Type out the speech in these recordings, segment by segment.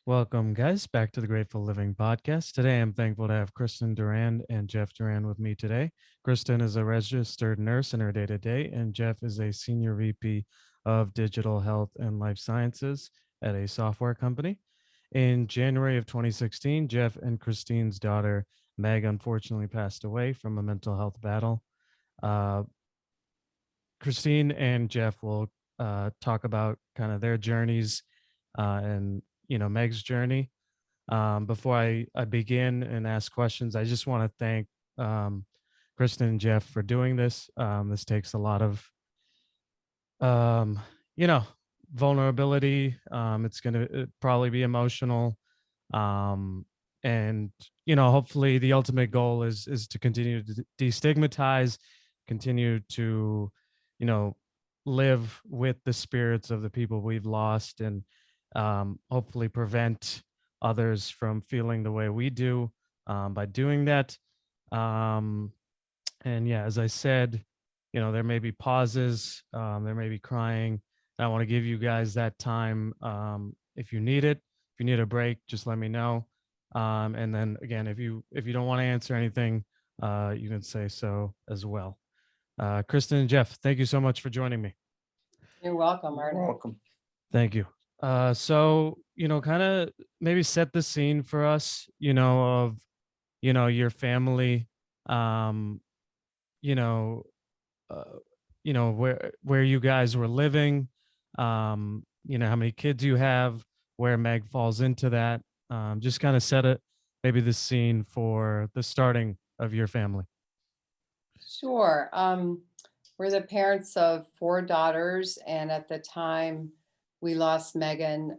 Welcome, guys, back to the Grateful Living podcast. Today, I'm thankful to have Kristen Durand and Jeff Durand with me today. Kristen is a registered nurse in her day to day, and Jeff is a senior VP of digital health and life sciences at a software company. In January of 2016, Jeff and Christine's daughter, Meg, unfortunately passed away from a mental health battle. Uh, Kristine and Jeff will talk about kind of their journeys and Meg's journey. Before I begin and ask questions, I just want to thank um, Kristen and Jeff for doing this. This takes a lot of, um, you know, vulnerability. It's going to probably be emotional. Um, and, hopefully the ultimate goal is to continue to destigmatize, continue to, you know, live with the spirits of the people we've lost and hopefully prevent others from feeling the way we do by doing that. Um, and yeah, as I said, there may be pauses, there may be crying. I want to give you guys that time if you need it. If you need a break, just let me know. And then again, if you don't want to answer anything, you can say so as well. Kristen and Jeff, thank you so much for joining me. You're welcome, You're Arnie. welcome. Thank you. So, kind of maybe set the scene for us, of, your family, um, you know, uh, where you guys were living, how many kids you have, where Meg falls into that. Just kind of set it, maybe the scene for the starting of your family. Sure. We're the parents of four daughters, and at the time we lost Megan,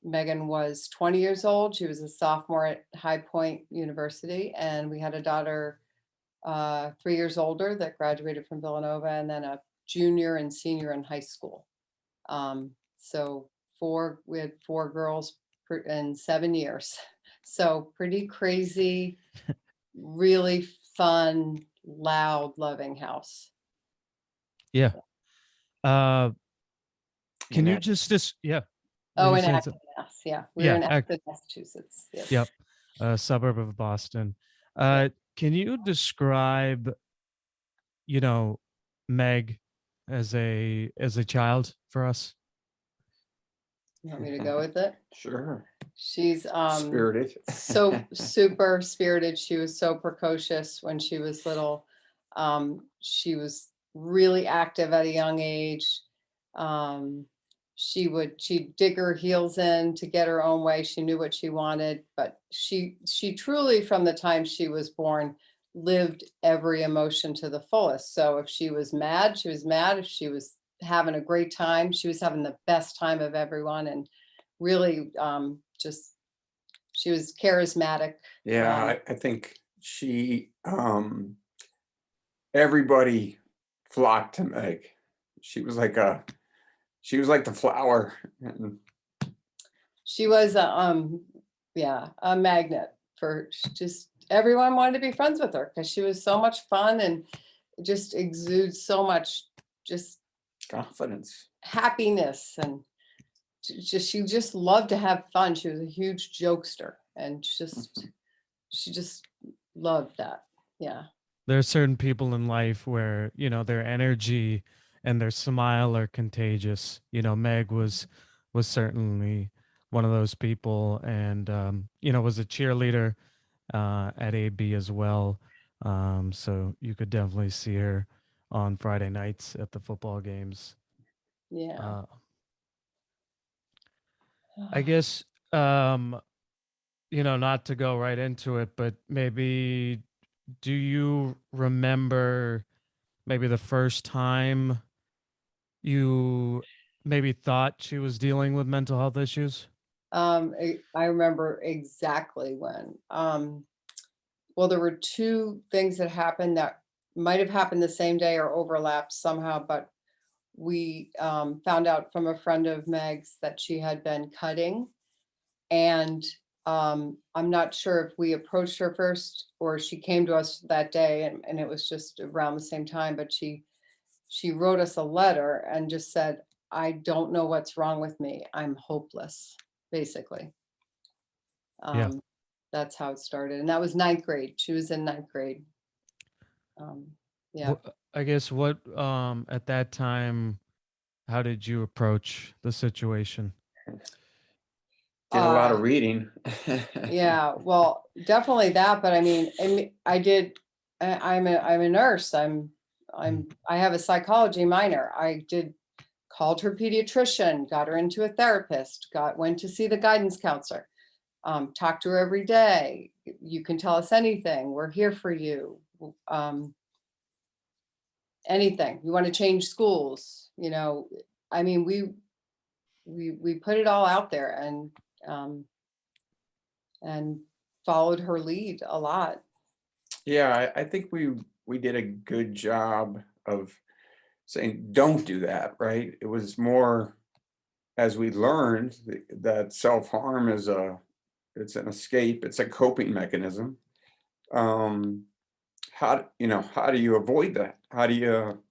Megan was 20 years old. She was a sophomore at High Point University, and we had a daughter 3 years older that graduated from Villanova, and then a junior and senior in high school. So we had four girls in 7 years. So pretty crazy, really fun, loud, loving house. Yeah. Uh, can And you that, just yeah? Were Oh, you in saying Acton, something? Mass. Yeah, we were Yeah. in Acton, Massachusetts. Yep. Yes. A suburb of Boston. Yeah. Can you describe, you know, Meg as a child for us? You want me to go with it? sure. She's Spirited. so super spirited. She was so precocious when she was little. She was really active at a young age. She'd dig her heels in to get her own way. She knew what she wanted, but she truly, from the time she was born, lived every emotion to the fullest. So if she was mad, she was mad. If she was having a great time, she was having the best time of everyone, and really just she was charismatic. Yeah, I think everybody flocked to Meg. She was like the flower. And She was a magnet for just everyone wanted to be friends with her because she was so much fun and just exudes so much just confidence. happiness, and she just loved to have fun. She was a huge jokester, and she just loved that. Yeah. There are certain people in life where, their energy and their smile are contagious. Meg was certainly one of those people, and was a cheerleader at AB as well. So you could definitely see her on Friday nights at the football games. Yeah. Uh, I guess not to go right into it, but maybe do you remember maybe the first time you maybe thought she was dealing with mental health issues? I remember exactly when. Well, there were two things that happened that might have happened the same day or overlapped somehow, but we found out from a friend of Meg's that she had been cutting. And I'm not sure if we approached her first or she came to us that day, and it was just around the same time, but she wrote us a letter and just said, "I don't know what's wrong with me. I'm hopeless." basically. Yeah. That's how it started. And that was ninth grade. She was in ninth grade. Yeah. I guess what at that time, how did you approach the situation? Did a lot Uh, of reading. yeah, well, definitely that. But I mean, I did. I'm a nurse. I have a psychology minor. Called her pediatrician, got her into a therapist, went to see the guidance counselor, talked to her every day. You can tell us anything. We're here for you. Anything. You want to change schools, I mean, we put it all out there and followed her lead a lot. Yeah, I think we did a good job of saying, don't do that, right? It was more as we learned that self-harm it's an escape, it's a coping mechanism. How do you avoid that? How do you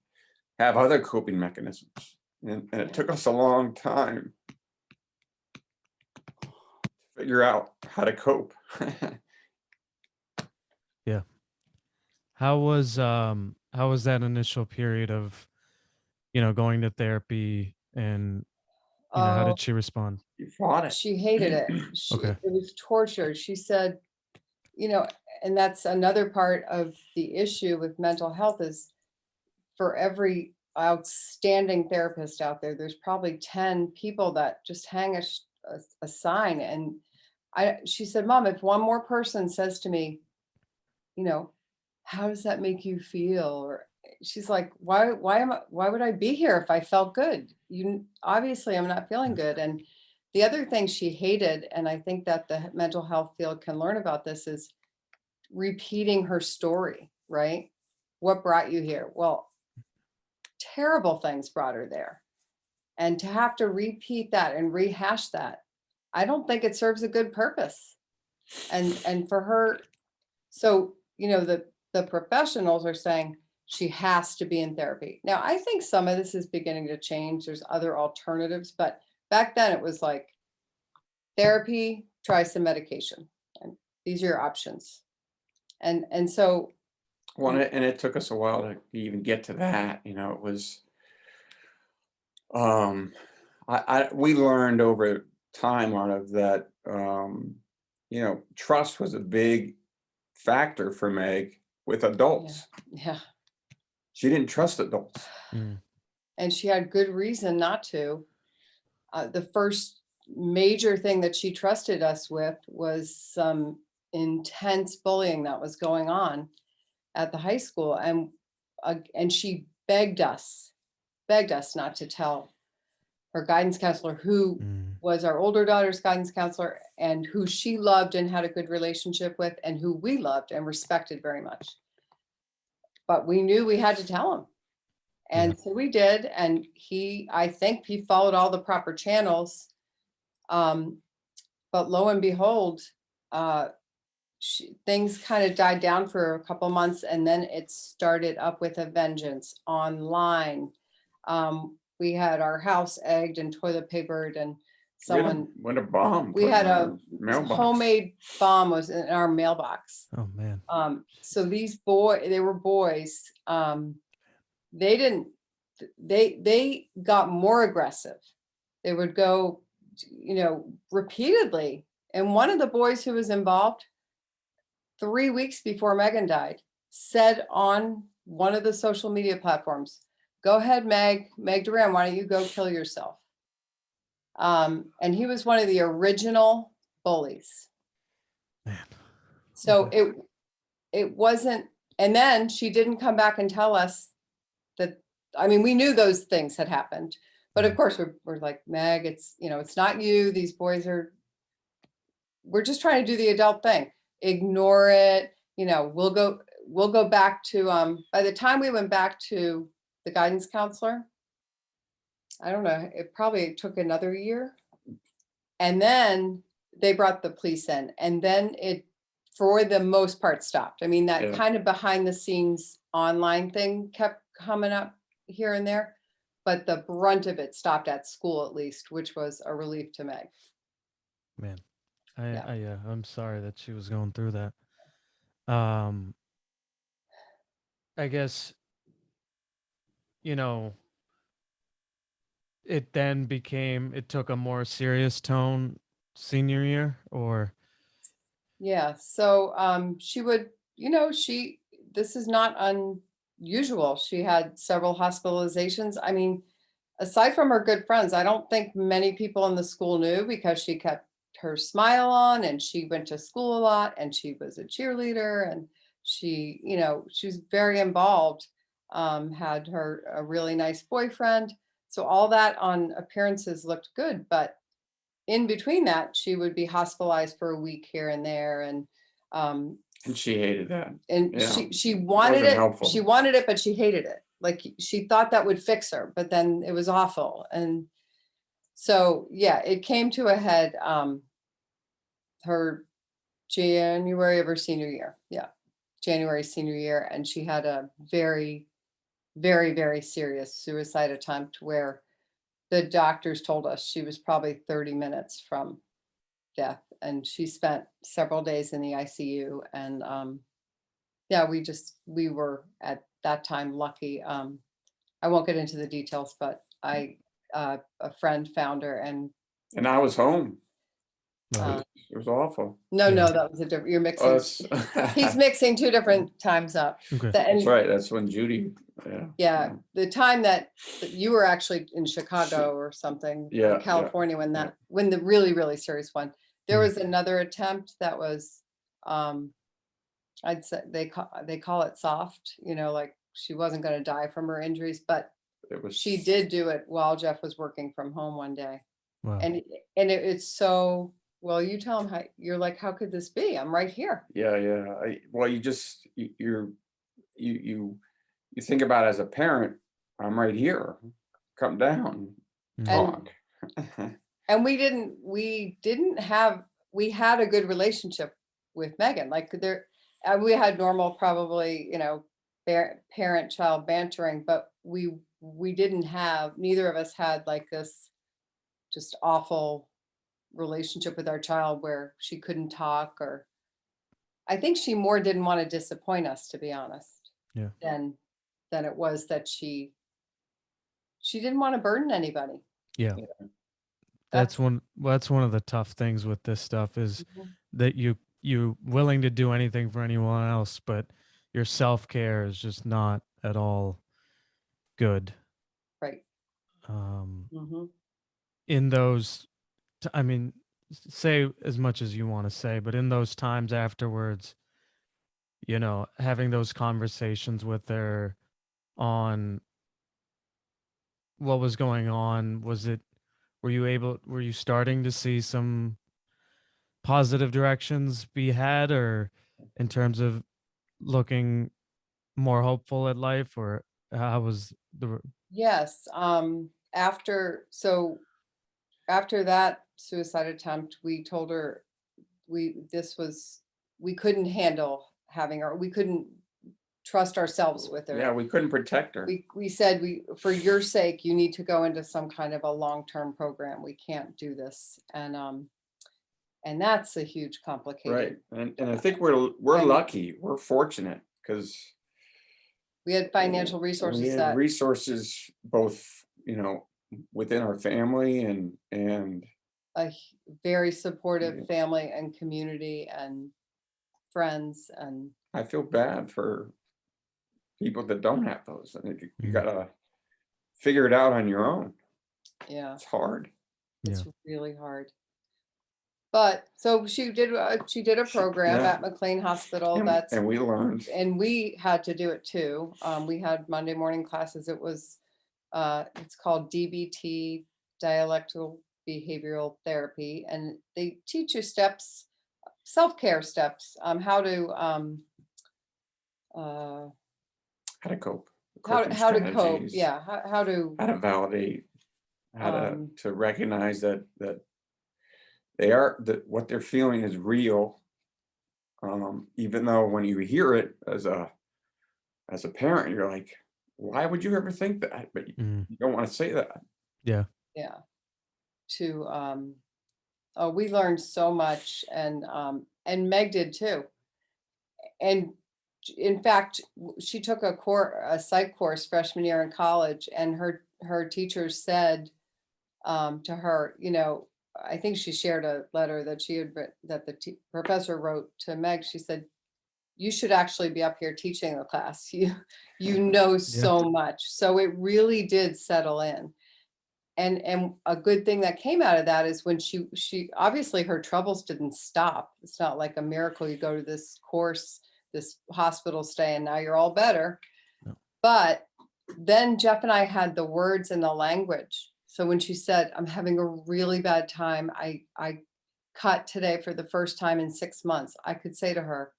have other coping mechanisms? And it took us a long time to figure out how to cope. Yeah. How was that initial period of, going to therapy, and how Oh, did she respond? You fought it. she hated it. Okay. It was torture. She said, and that's another part of the issue with mental health is for every outstanding therapist out there, there's probably 10 people that just hang a sign. And she said, Mom, if one more person says to me, how does that make you feel? Or she's like, why would I be here if I felt good? Obviously I'm not feeling good. And the other thing she hated, and I think that the mental health field can learn about this, is repeating her story, right? What brought you here? Well, terrible things brought her there. And to have to repeat that and rehash that, I don't think it serves a good purpose. And for her, so, the professionals are saying she has to be in therapy. Now, I think some of this is beginning to change. There's other alternatives, but back then it was like therapy, try some medication. And these are your options. And so And it took us a while to even get to that. It was we learned over time, Arnav, that trust was a big factor for Meg with adults. yeah. She didn't trust adults. Mm. And she had good reason not to. The first major thing that she trusted us with was some intense bullying that was going on at the high school. And she begged us not to tell her guidance counselor, who was our older daughter's guidance counselor and who she loved and had a good relationship with and who we loved and respected very much. But we knew we had to tell him. And so we did. And I think he followed all the proper channels. But lo and behold, things kind of died down for a couple months, and then it started up with a vengeance online. We had our house egged and toilet papered, and someone When a bomb. we put had in a our mailbox. homemade bomb was in our mailbox. Oh man. So they were boys. They got more aggressive. They would go, repeatedly. And one of the boys who was involved 3 weeks before Megan died said on one of the social media platforms, go ahead, Meg Durand, why don't you go kill yourself? And he was one of the original bullies. Man. So it wasn't, and then she didn't come back and tell us that, we knew those things had happened, but of course we're like, Meg, it's not you, these boys we're just trying to do the adult thing. Ignore it. We'll go back to, by the time we went back to the guidance counselor, I don't know, it probably took another year. And then they brought the police in, and then it, for the most part, stopped. That kind of behind the scenes online thing kept coming up here and there, but the brunt of it stopped at school, at least, which was a relief to Meg. Man, Yeah. I'm sorry that she was going through that. Um, I guess, you know, it took a more serious tone senior year, or Yeah, so she would, this is not unusual. She had several hospitalizations. I mean, aside from her good friends, I don't think many people in the school knew because she kept her smile on and she went to school a lot and she was a cheerleader and she was very involved, had a really nice boyfriend. So all that on appearances looked good, but in between that, she would be hospitalized for a week here and there, um, And she hated that. and Yeah. she wanted Wasn't it. helpful. She wanted it, but she hated it. Like she thought that would fix her, but then it was awful. And so yeah, it came to a head her January of her senior year. Yeah, January senior year, and she had a very, very, very serious suicide attempt where the doctors told us she was probably 30 minutes from death, and she spent several days in the ICU. And yeah, we were at that time lucky. I won't get into the details, but a friend found her, and And I was home. uh, It was awful. no, Yeah. that was a different. You're Oh, mixing. that's He's mixing two different times up. okay. that's right. That's when Judy. Yeah. Yeah, the time that you were actually in Chicago or something, Yeah, or yeah, California when yeah. when the really, really serious one. There Yeah. was another attempt that was, I'd say they call it soft, like she wasn't going to die from her injuries, but It was. she did do it while Jeff was working from home one day. Wow. And it's so, well, you tell him how you're like, how could this be? I'm right here. Yeah, yeah. Well, you think about it as a parent. I'm right here. Come down, And talk. and we had a good relationship with Megan. Like we had normal, probably, parent child bantering, but we didn't have, neither of us had like this just awful relationship with our child where she couldn't talk, or I think she more didn't want to disappoint us, to be honest, Yeah. than it was that she didn't want to burden anybody. Yeah. Yeah. That's one of the tough things with this stuff is Mhm. that you willing to do anything for anyone else, but your self-care is just not at all good. Right. Um, Hmm. in those, I mean, say as much as you want to say, but in those times afterwards, having those conversations with her on what was going on, were you starting to see some positive directions be had, or in terms of looking more hopeful at life, or how was the Yes. After that suicide attempt, we told her we couldn't handle having her. We couldn't trust ourselves with her. Yeah, we couldn't protect her. We said, for your sake, you need to go into some kind of a long-term program. We can't do this. And that's a huge Right. complicated. And I think we're And lucky. We're fortunate because we had financial we resources had that, resources both, within our family and a very Yeah. supportive family and community and friends. And I feel bad for people that don't have those. I think you Mm, gotta figure it out on your own. yeah, It's hard. yeah. it's really hard. But so she did a program Yeah. at McLean Hospital. And we learned. And we had to do it too. We had Monday morning classes. It's called DBT, dialectical behavioral therapy, and they teach you steps, self-care steps, how to How to cope. how Coping to cope. strategies, Yeah, how to how to validate, how um, to recognize that they are that what they're feeling is real. Even though when you hear it as a parent, you're like, why would you ever think that? But Mm, you don't want to say that. yeah. yeah, to Oh, we learned so much, and Meg did too. And in fact, she took a psych course freshman year in college, and her teachers said to her, I think she shared a letter that she had that the professor wrote to Meg. She said, "You should actually be up here teaching the class. You know Yeah. so much." So it really did settle in. And a good thing that came out of that is when she obviously her troubles didn't stop. It's not like a miracle. You go to this course, this hospital stay, and now you're all better. No. But then Jeff and I had the words and the language. So when she said, "I'm having a really bad time. I cut today for the first time in 6 months," I could say to her,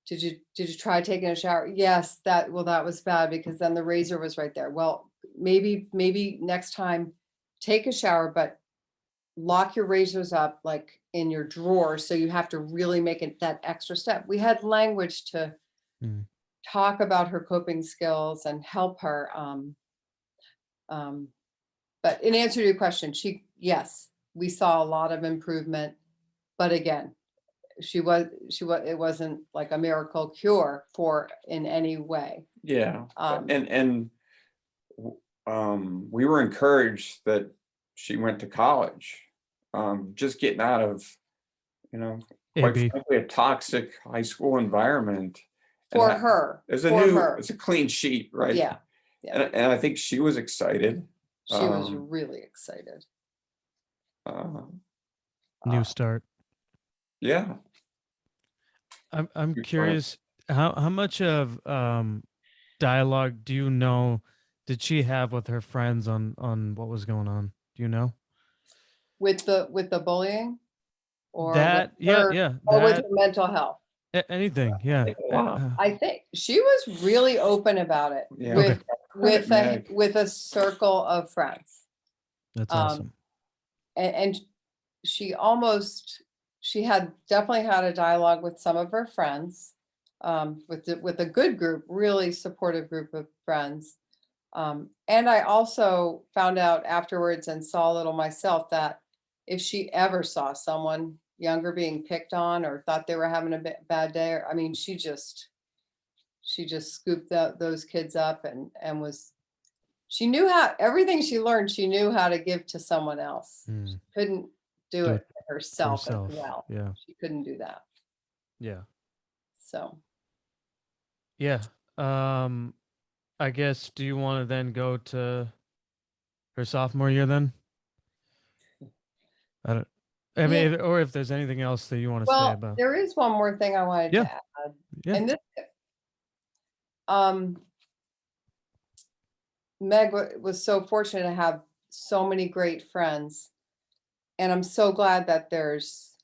did you try taking a shower? Yes, that was bad because then the razor was right there. Well, maybe next time take a shower, but lock your razors up like in your drawer. So you have to really make it that extra step. We had language to Mm. talk about her coping skills and help her. But in answer to your question, yes, we saw a lot of improvement, but again, it wasn't like a miracle cure for in any way. Yeah. Um, And we were encouraged that she went to college, just getting out of, quite AB. frankly, a toxic high school environment. for And her, It's for a clean sheet, right? yeah, And I think she was excited. she was really excited. Uh, New start. yeah. I'm Good point. curious, how much of dialogue do you know did she have with her friends on what was going on? Do you know? With the bullying or with That yeah, her yeah, or with her that mental health. anything, yeah. think a lot. I think she was really open about it Yeah. Okay. with a circle of friends. That's Um, awesome. and she had definitely had a dialogue with some of her friends, with a good group, really supportive group of friends. And I also found out afterwards and saw a little myself that if she ever saw someone younger being picked on or thought they were having a bad day, I mean, she just scooped those kids up and she knew how everything she learned, she knew how to give to someone else. She Mm. couldn't do Do it it herself as herself. well. Yeah. She couldn't do that. Yeah. So Yeah. Um, I guess do you want to then go to her sophomore year then? I don't I yeah. mean, or if there's anything else that you want to say Well, about. there is one more thing I wanted Yeah. to add. Yeah. And this Meg was so fortunate to have so many great friends. And I'm so glad that there's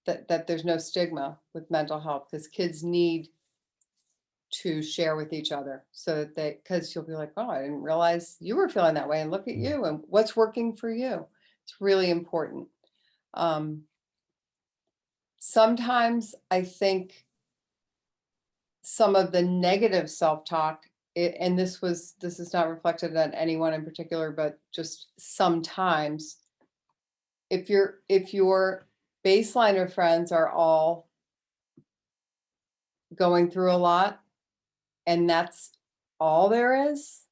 that there's no stigma with mental health, because kids need to share with each other so that because you'll be like, "Oh, I didn't realize you were feeling that way, and look at you and what's working for you." It's really important. Sometimes I think some of the negative self-talk, and this is not reflected on anyone in particular, but just sometimes if your baseline of friends are all going through a lot and that's all there is,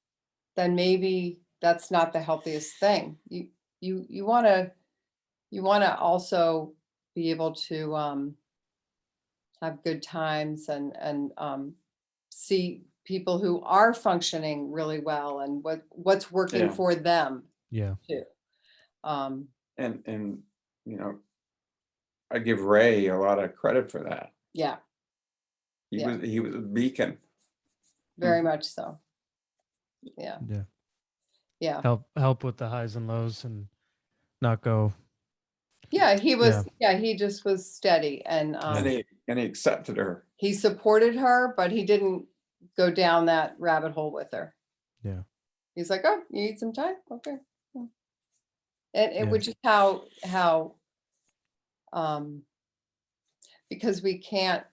then maybe that's not the healthiest thing. You want to also be able to have good times and see people who are functioning really well and what's working Yeah. for them Yeah. too. And I give Ray a lot of credit for that. Yeah, Yeah. He was a beacon. very much so. Yeah, Yeah. yeah, Help with the highs and lows and not go. yeah. He just was steady and And he accepted her. he supported her, but he didn't go down that rabbit hole with her. Yeah. He's like, "Oh, you need some time? Okay." And Yeah. which is how because we can't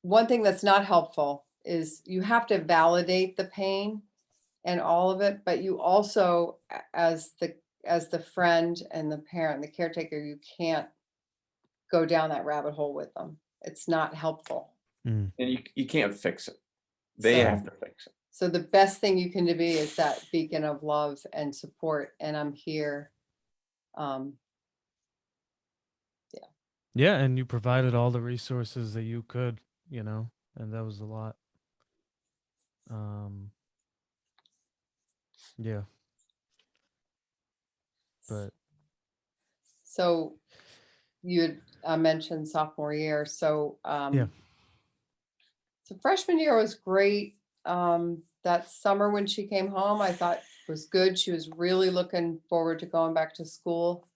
one thing that's not helpful is you have to validate the pain and all of it, but you also, as the friend and the parent, the caretaker, you can't go down that rabbit hole with them. It's not helpful. Mm. And you can't fix it. They So- have to fix it. So the best thing you can be is that beacon of love and support, and I'm here. Yeah, and you provided all the resources that you could, you know, and that was a lot. Yeah, but So you had mentioned sophomore year. So yeah, so freshman year was great. That summer when she came home, I thought was good. She was really looking forward to going back to school.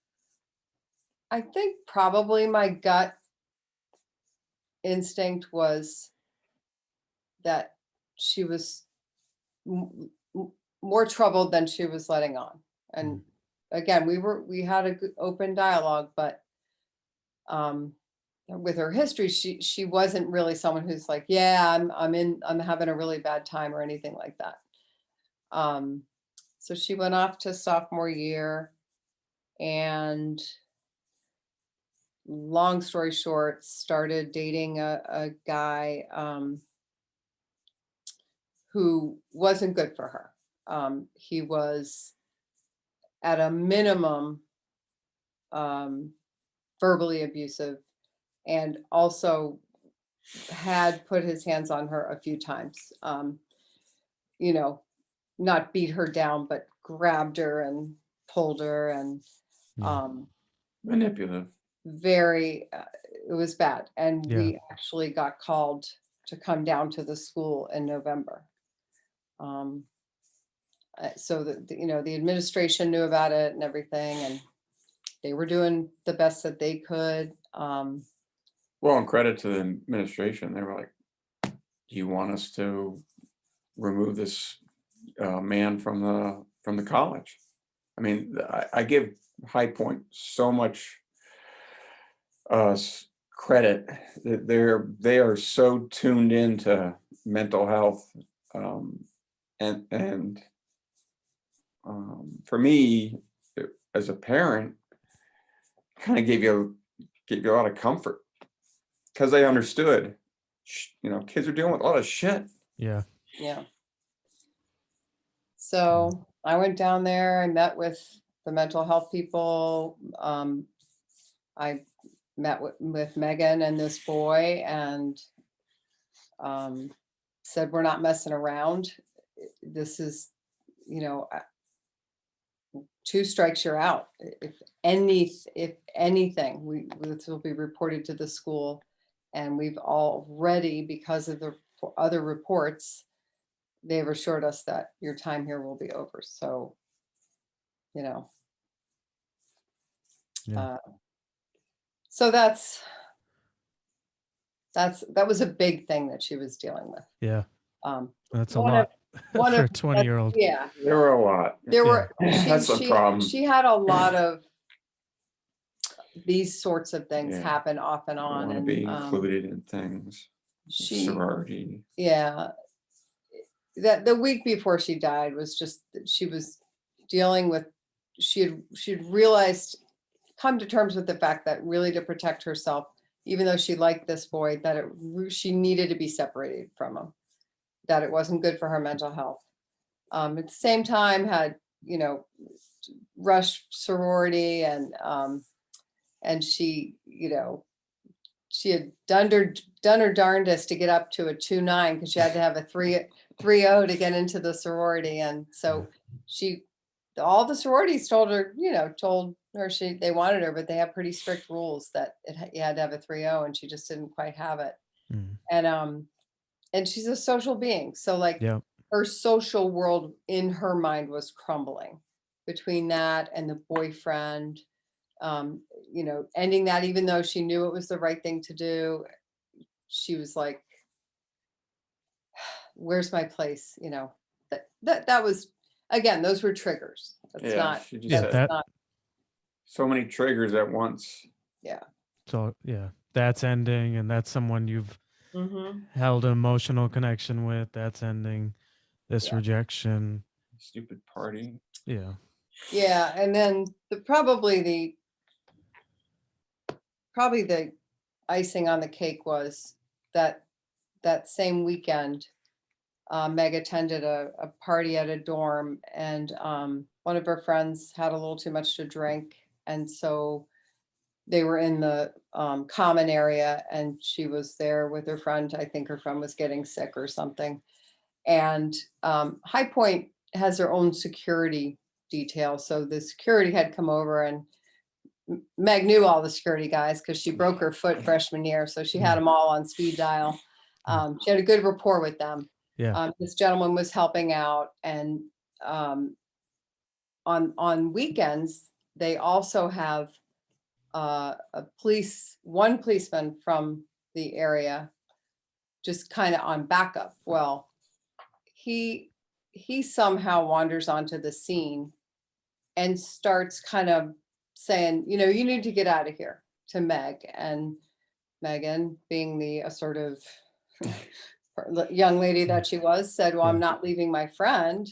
I think probably my gut instinct was that she was more troubled than she was letting on. And again, we had a good open dialogue, but with her history, she wasn't really someone who's like, yeah, I'm having a really bad time or anything like that. So she went off to sophomore year, and long story short, started dating a guy who wasn't good for her. He was at a minimum verbally abusive, and also had put his hands on her a few times. You know, not beat her down, but grabbed her and pulled her, and Manipulative. very, it was bad. And Yeah. we actually got called to come down to the school in November. So that, you know, the administration knew about it and everything, and they were doing the best that they could. Well, and credit to the administration. They were like, "Do you want us to remove this man from the college?" I mean, I give High Point so much credit that they are so tuned into mental health, and for me, as a parent, kind of gave you a lot of comfort because they understood, you know, kids are dealing with a lot of shit. Yeah. Yeah. So I went down there, I met with the mental health people. I met with Megan and this boy, and said, we're not messing around. This is, you know, 2 strikes, you're out. If anything, this will be reported to the school. And we've already, because of the other reports, they've assured us that your time here will be over. So, you know, Yeah. So that was a big thing that she was dealing with. Yeah. That's a one lot one for a of- 20-year-old. Yeah, There were a lot. there were. That's the problem. She had a lot of these sorts of things Yeah. happen off and I on, want to and be included in things. Sorority. Yeah, that the week before she died was just that she was dealing with. She'd realized, come to terms with the fact that really, to protect herself, even though she liked this boy, that she needed to be separated from him, that it wasn't good for her mental health. At the same time, had, you know, rushed sorority, and she, you know, she had done her darndest to get up to a 2.9 because she had to have a 3.0 to get into the sorority. And so all the sororities told her, they wanted her, but they have pretty strict rules that you had to have a 3.0, and she just didn't quite have it. And she's a social being. So like, her social world in her mind was crumbling between that and the boyfriend, ending that, even though she knew it was the right thing to do. She was like, where's my place? That was, again, those were triggers. That's not, she just that's not, so many triggers at once. yeah. So that's ending, and that's someone you've held an emotional connection with. That's ending. This rejection. stupid party. Yeah. Yeah, and then probably the icing on the cake was that same weekend, Meg attended a party at a dorm, and one of her friends had a little too much to drink, and so they were in the common area, and she was there with her friend. I think her friend was getting sick or something. And High Point has their own security detail. So the security had come over, and Meg knew all the security guys because she broke her foot freshman year. So she had them all on speed dial. She had a good rapport with them. Yeah. This gentleman was helping out, and on weekends, they also have one policeman from the area just kind of on backup. Well, he somehow wanders onto the scene and starts kind of saying, you need to get out of here, to Meg. And Megan, being the assertive young lady that she was, said, well, I'm not leaving my friend.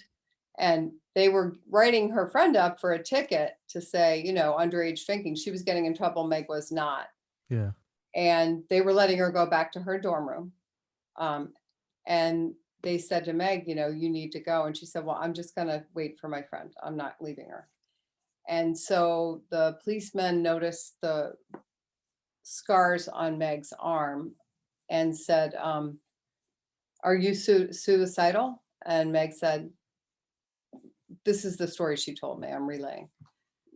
And they were writing her friend up for a ticket to say, underage drinking. She was getting in trouble. Meg was not. Yeah. And they were letting her go back to her dorm room. And they said to Meg, you need to go. And she said, well, I'm just going to wait for my friend. I'm not leaving her. And so the policeman noticed the scars on Meg's arm and said, are you suicidal? And Meg said, this is the story she told me. I'm relaying.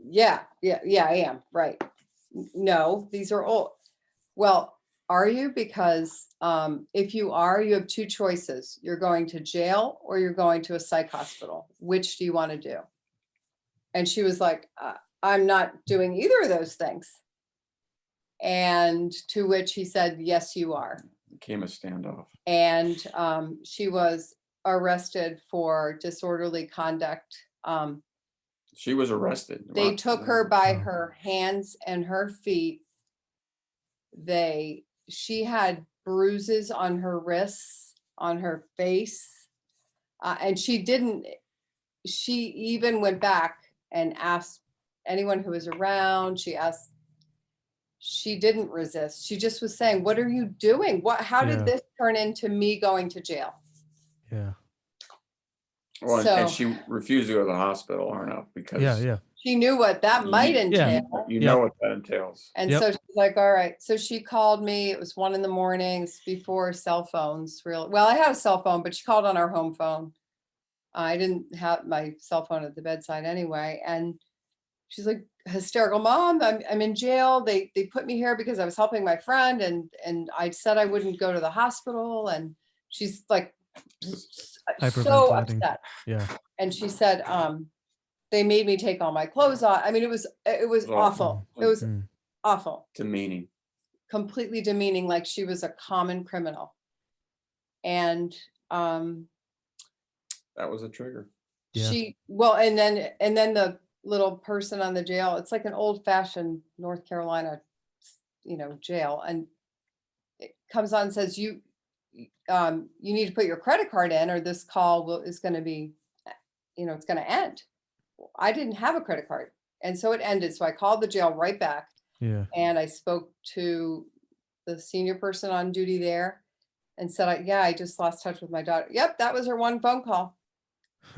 Yeah, I am. Right. No, these are old. Well, are you? Because if you are, you have two choices. You're going to jail or you're going to a psych hospital. Which do you want to do? And she was like, I'm not doing either of those things. And to which he said, yes, you are. Became a standoff. And she was arrested for disorderly conduct. She was arrested. They Wow. took her by her hands and her feet. She had bruises on her wrists, on her face. And she even went back and asked anyone who was around. She didn't resist. She just was saying, what are you doing? How did this turn into me going to jail? Yeah. Well, and she refused to go to the hospital, Arnav, because she knew what that might entail. You know what that entails. And so she's like, all right. So she called me. It was 1 a.m. before cell phones. Well, I had a cell phone, but she called on our home phone. I didn't have my cell phone at the bedside anyway. And she's like, hysterical, Mom, I'm in jail. They put me here because I was helping my friend, and I said I wouldn't go to the hospital. And she's like so upset. Yeah. And she said, they made me take all my clothes off. I mean, it was awful. It was awful. Demeaning. Completely demeaning, like she was a common criminal. And that was a trigger. And then the little person on the jail, it's like an old-fashioned North Carolina, jail. And it comes on and says, you need to put your credit card in, or this call is going to be, it's going to end. I didn't have a credit card. And so it ended. So I called the jail right back. Yeah. And I spoke to the senior person on duty there and said, I just lost touch with my daughter. Yep, that was her one phone call.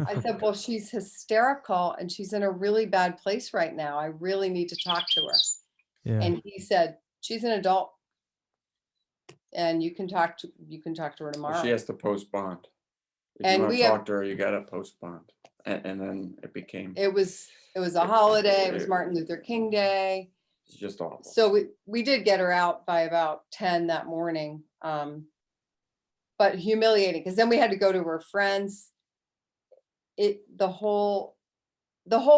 I said, well, she's hysterical and she's in a really bad place right now. I really need to talk to her. Yeah. And he said, she's an adult and you can talk to her tomorrow. She has to post bond. If you want to talk to her, you got to post bond. And then it was a holiday. It was Martin Luther King Day. It's just awful. So we did get her out by about 10 that morning. But humiliating, because then we had to go to her friends. The whole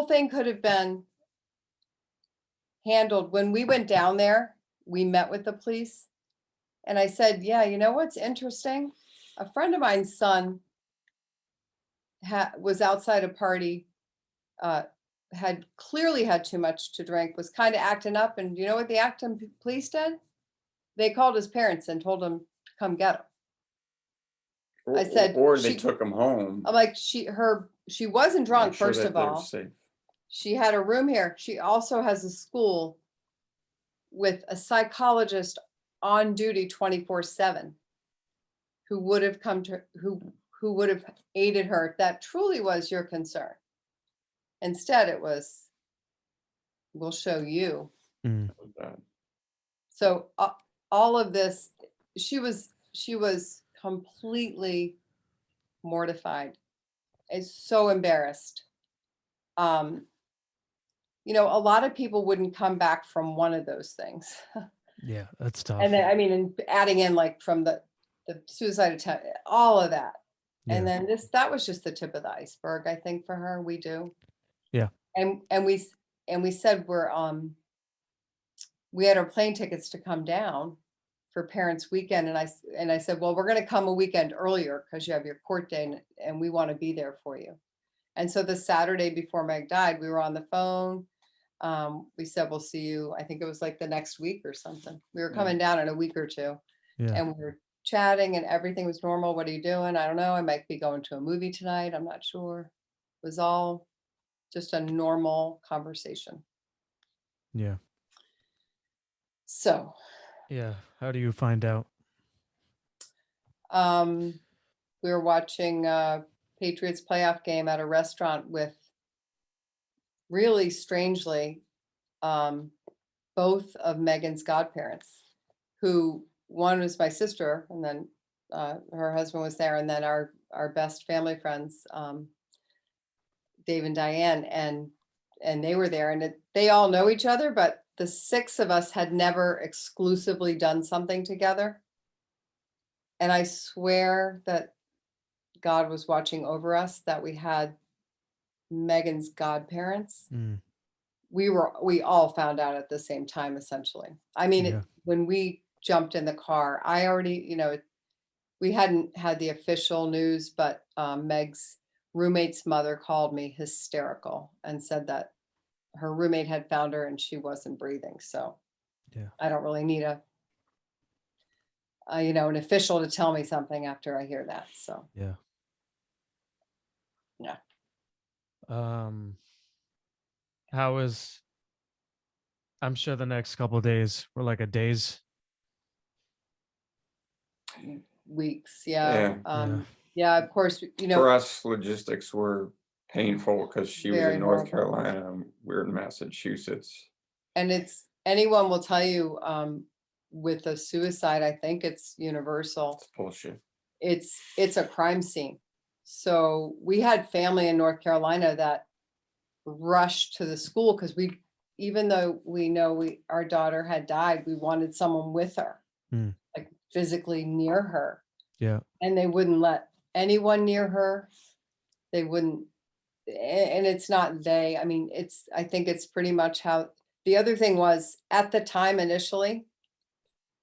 thing could have been handled. When we went down there, we met with the police. And I said, yeah, you know what's interesting? A friend of mine's son was outside a party, had clearly had too much to drink, was kind of acting up. And you know what the Acton police did? They called his parents and told him to come get him. I said, or they took him home. I'm like, she wasn't drunk, make sure first that of they're all. safe. She had a room here. She also has a school with a psychologist on duty 24/7 who would have come to, who would have aided her if that truly was your concern. Instead, it was, we'll show you. Mm. That was bad. So all of this, she was completely mortified. Is so embarrassed. You know, a lot of people wouldn't come back from one of those things. Yeah, that's tough. And then, I mean, and adding in like from the suicide attempt, all of that. And Yeah. then that was just the tip of the iceberg, I think, for her. We do. Yeah. And we said we had our plane tickets to come down for Parents Weekend. And I said, well, we're going to come a weekend earlier because you have your court day and we want to be there for you. And so the Saturday before Meg died, we were on the phone. We said, we'll see you. I think it was like the next week or something. We were coming down in a week or two. Yeah. And we were chatting and everything was normal. What are you doing? I don't know. I might be going to a movie tonight. I'm not sure. It was all just a normal conversation. Yeah. So, Yeah. How do you find out? we were watching Patriots playoff game at a restaurant with, really strangely, both of Megan's godparents, who one was my sister, and then her husband was there, and then our best family friends, Dave and Diane, and they were there, and they all know each other, but the six of us had never exclusively done something together. And I swear that God was watching over us, that we had Megan's godparents. Mm. We all found out at the same time, essentially. I mean, Yeah. when we jumped in the car, I already, you know, we hadn't had the official news, but Meg's roommate's mother called me hysterical and said that her roommate had found her and she wasn't breathing. So Yeah. I don't really need you know, an official to tell me something after I hear that. So Yeah. yeah. How is, I'm sure the next couple of days were like a days. Weeks. Yeah. Yeah. Yeah, of course, you know, For us, logistics were painful because she was Very in North horrible. Carolina, and we're in Massachusetts. and anyone will tell you, with a suicide, I think it's universal. It's bullshit. It's a crime scene. So we had family in North Carolina that rushed to the school because even though we know our daughter had died, we wanted someone with her, Mm. like physically near her. Yeah. And they wouldn't let anyone near her. They wouldn't, and it's not they. I mean, I think it's pretty much how. The other thing was, at the time initially,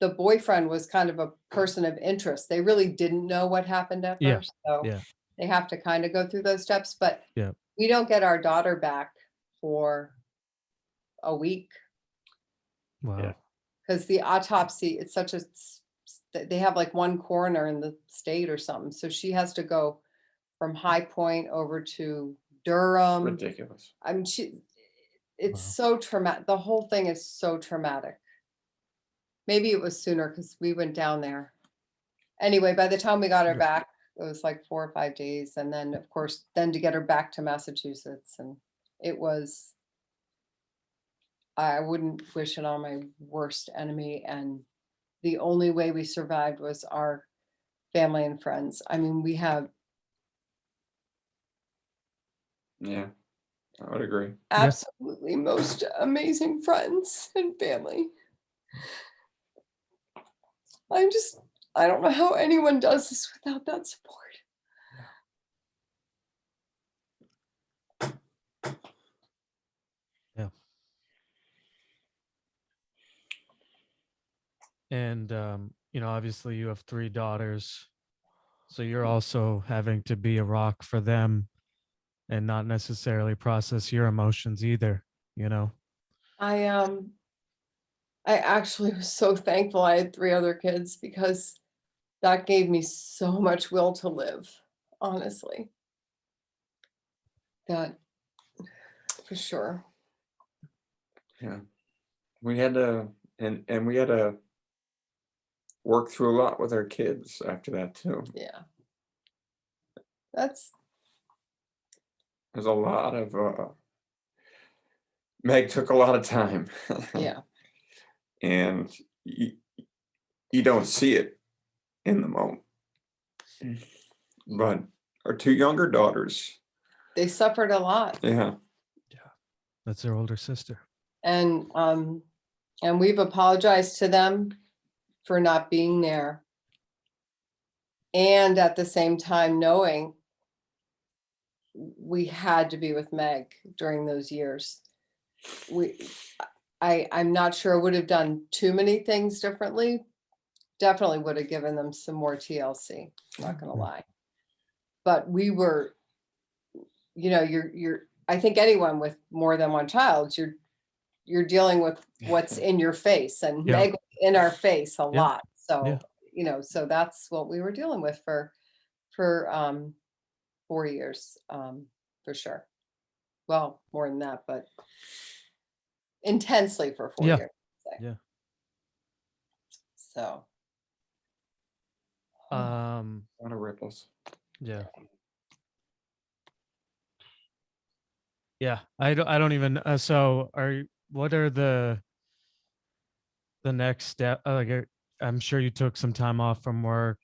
the boyfriend was kind of a person of interest. They really didn't know what happened at Yeah. first. So Yeah. they have to kind of go through those steps. But Yeah. we don't get our daughter back for a week Wow. Yeah. because the autopsy, it's such a, they have like one coroner in the state or something. So she has to go from High Point over to Durham. Ridiculous. I mean, it's Wow. so traumatic. The whole thing is so traumatic. Maybe it was sooner because we went down there. Anyway, by the time we got her Yeah. back, it was like 4 or 5 days. And then, of course, then to get her back to Massachusetts. And it was, I wouldn't wish it on my worst enemy. And the only way we survived was our family and friends. I mean, we have Yeah, I would agree. absolutely most amazing friends and family. I don't know how anyone does this without that support. Yeah. And you know, obviously you have 3 daughters, so you're also having to be a rock for them and not necessarily process your emotions either, you know. I actually was so thankful I had 3 other kids because that gave me so much will to live, honestly. That for sure. Yeah. We had to, and we had to work through a lot with our kids after that too. Yeah. That's There's a lot of Meg took a lot of time. yeah. And you don't see it in the moment. But our two younger daughters, They suffered a lot. yeah. That's their older sister. And we've apologized to them for not being there. And at the same time, knowing we had to be with Meg during those years. I'm not sure I would have done too many things differently. Definitely would have given them some more TLC, not gonna lie. But we were, you're I think anyone with more than one child, you're dealing with what's in your face, and Meg was in our face a lot. So, so that's what we were dealing with for 4 years, for sure. Well, more than that, but intensely for 4 years. Yeah. So. A lot of ripples. Yeah. Yeah. I don't even. So what are the next step? I'm sure you took some time off from work.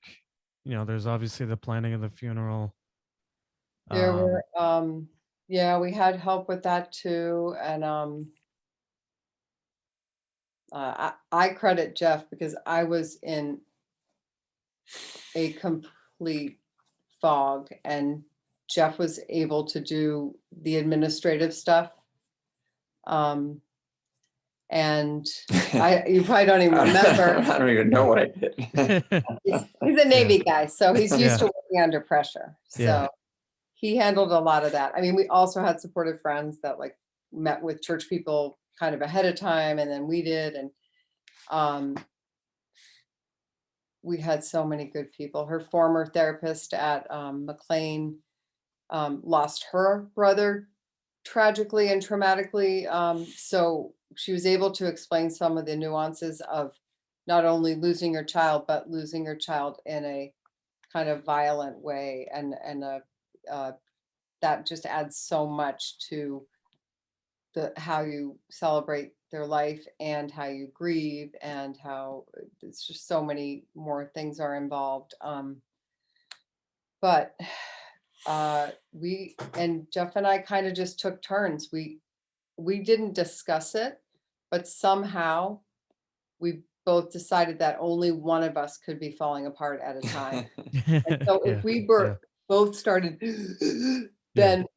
There's obviously the planning of the funeral. There were, yeah, we had help with that too. And I credit Jeff because I was in a complete fog, and Jeff was able to do the administrative stuff. And you probably don't even remember. I don't even know what I did. He's a Navy guy, so he's used to working under pressure. So he handled a lot of that. I mean, we also had supportive friends that like met with church people kind of ahead of time, and then we did. And we had so many good people. Her former therapist at McLean lost her brother tragically and traumatically. So she was able to explain some of the nuances of not only losing your child, but losing your child in a kind of violent way. And that just adds so much to how you celebrate their life and how you grieve, and how it's just so many more things are involved. But Jeff and I kind of just took turns. We didn't discuss it, but somehow we both decided that only one of us could be falling apart at a time. And so if we were both started, then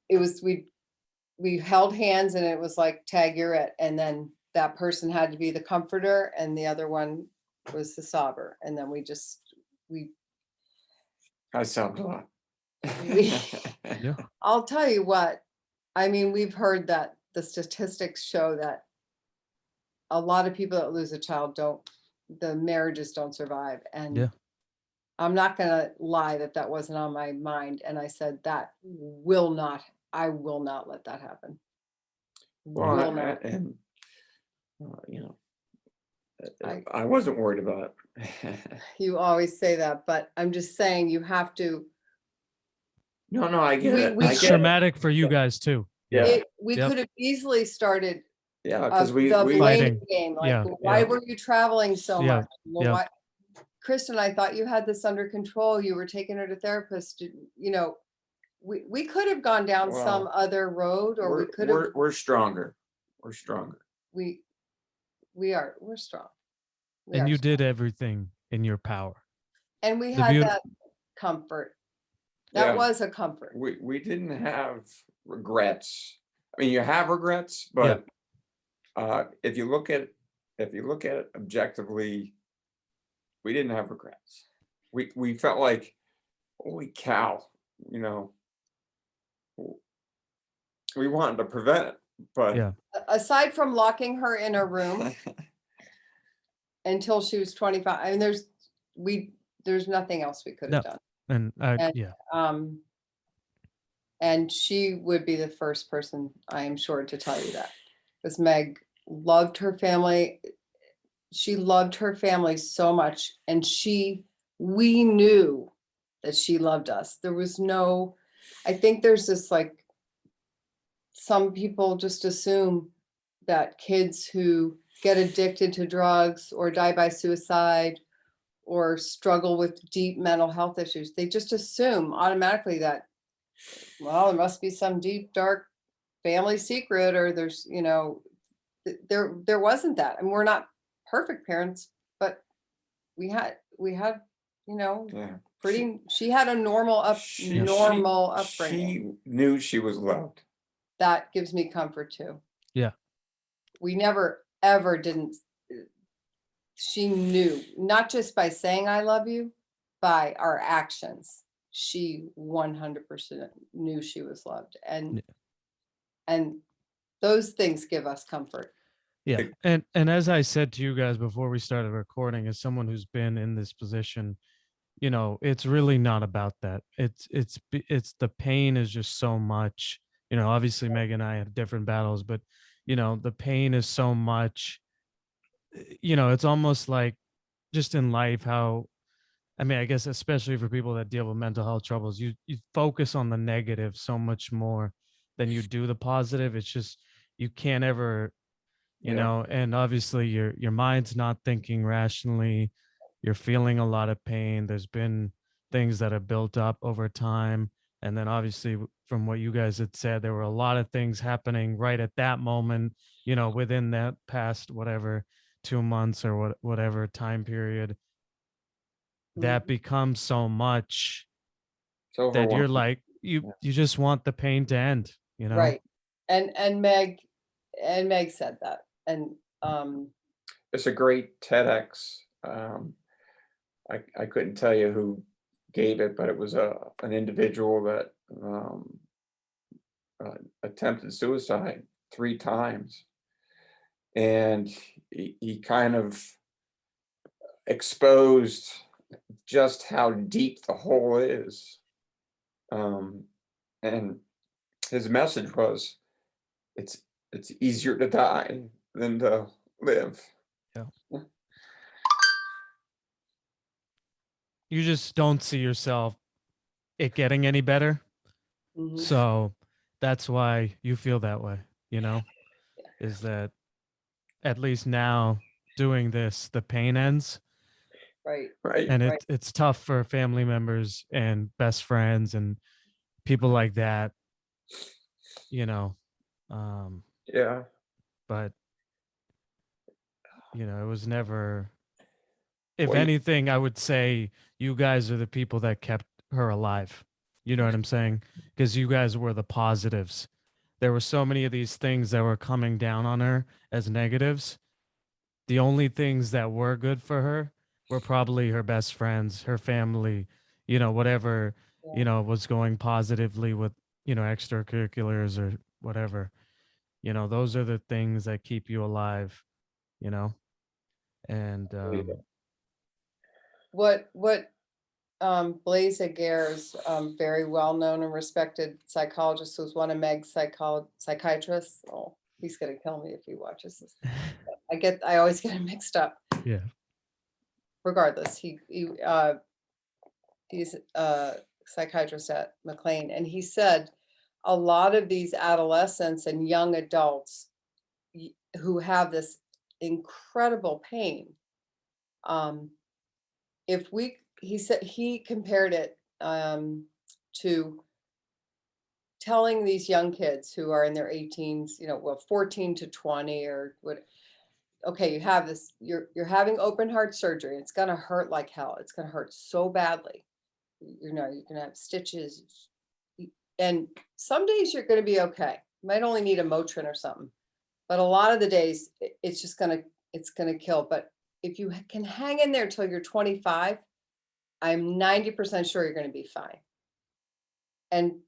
it was, we held hands, and it was like, tag, you're it. And then that person had to be the comforter, and the other one was the sobber. And then I sobbed a lot. I'll tell you what, I mean, we've heard that the statistics show that a lot of people that lose a child the marriages don't survive. And I'm not gonna lie that wasn't on my mind. And I said, I will not let that happen. Well, and I wasn't worried about it. You always say that, but I'm just saying you have to. No, I get it. It's traumatic for you guys too. We could have easily started. Yeah, because we fighting game. Like, why were you traveling so much? Well, why, Kristen, I thought you had this under control. You were taking her to therapist. We could have gone down some other road, or we could have. We're stronger. We're stronger. We're strong. And you did everything in your power. And we had that comfort. That was a comfort. We didn't have regrets. I mean, you have regrets, but if you look at it objectively, we didn't have regrets. We felt like, holy cow, we wanted to prevent it, but aside from locking her in a room until she was 25, I mean, there's nothing else we could have done. And And she would be the first person, I am sure, to tell you that. Because Meg loved her family. She loved her family so much. And we knew that she loved us. There was no, I think there's this like, some people just assume that kids who get addicted to drugs or die by suicide or struggle with deep mental health issues, they just assume automatically that, well, there must be some deep, dark family secret, or there's, there wasn't that. And we're not perfect parents, but we had, Yeah. she had a normal She- normal upbringing. She knew she was loved. That gives me comfort too. Yeah. We never, ever didn't, she knew, not just by saying I love you, by our actions. She 100% knew she was loved. And those things give us comfort. Yeah. And as I said to you guys before we started recording, as someone who's been in this position, it's really not about that. It's the pain is just so much. Obviously Meg and I had different battles, but the pain is so much. It's almost like just in life how, I mean, I guess especially for people that deal with mental health troubles, you focus on the negative so much more than you do the positive. It's just you can't ever, and obviously your mind's not thinking rationally. You're feeling a lot of pain. There's been things that have built up over time. And then obviously from what you guys had said, there were a lot of things happening right at that moment, within that past whatever 2 months or whatever time period that becomes so much So that you're overwhelming. like you just want the pain to end. Right. And Meg said that. And It's a great TEDx. I couldn't tell you who gave it, but it was an individual that attempted suicide 3 times, and he kind of exposed just how deep the hole is. And his message was, it's easier to die than to live. Yeah. You just don't see yourself it getting any better. So that's why you feel that way, is that at least now doing this, the pain ends. Right. And Right. it's tough for family members and best friends and people like that, Yeah. but it was never, if Well, anything, I would say you guys are the people that kept her alive. You know what I'm saying? Because you guys were the positives. There were so many of these things that were coming down on her as negatives. The only things that were good for her were probably her best friends, her family, whatever, was going positively with, extracurriculars or whatever. Those are the things that keep you alive, and What Blaise Aguirre's very well-known and respected psychologist, was one of Meg's psychiatrists. Oh, he's gonna kill me if he watches this. I always get him mixed up. yeah. Regardless, he's a psychiatrist at McLean, and he said a lot of these adolescents and young adults who have this incredible pain, he said he compared it to telling these young kids who are in their 18s, 14 to 20 or what, okay, you have this, you're having open heart surgery. It's going to hurt like hell. It's going to hurt so badly. You're going to have stitches. And some days you're going to be okay. You might only need a Motrin or something. But a lot of the days it's just going to kill. But if you can hang in there till you're 25, I'm 90% sure you're going to be fine. And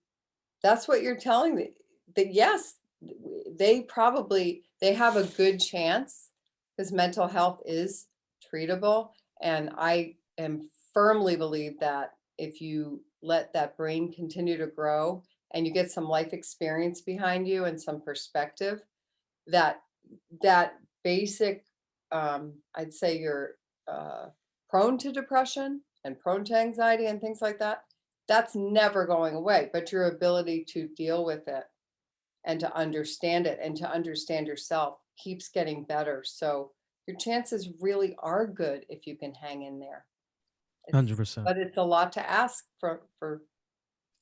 that's what you're telling me, that yes, they have a good chance, because mental health is treatable. And I am firmly believe that if you let that brain continue to grow and you get some life experience behind you and some perspective, that basic, I'd say you're prone to depression and prone to anxiety and things like that, that's never going away, but your ability to deal with it and to understand it and to understand yourself keeps getting better. So your chances really are good if you can hang in there. 100%. But it's a lot to ask for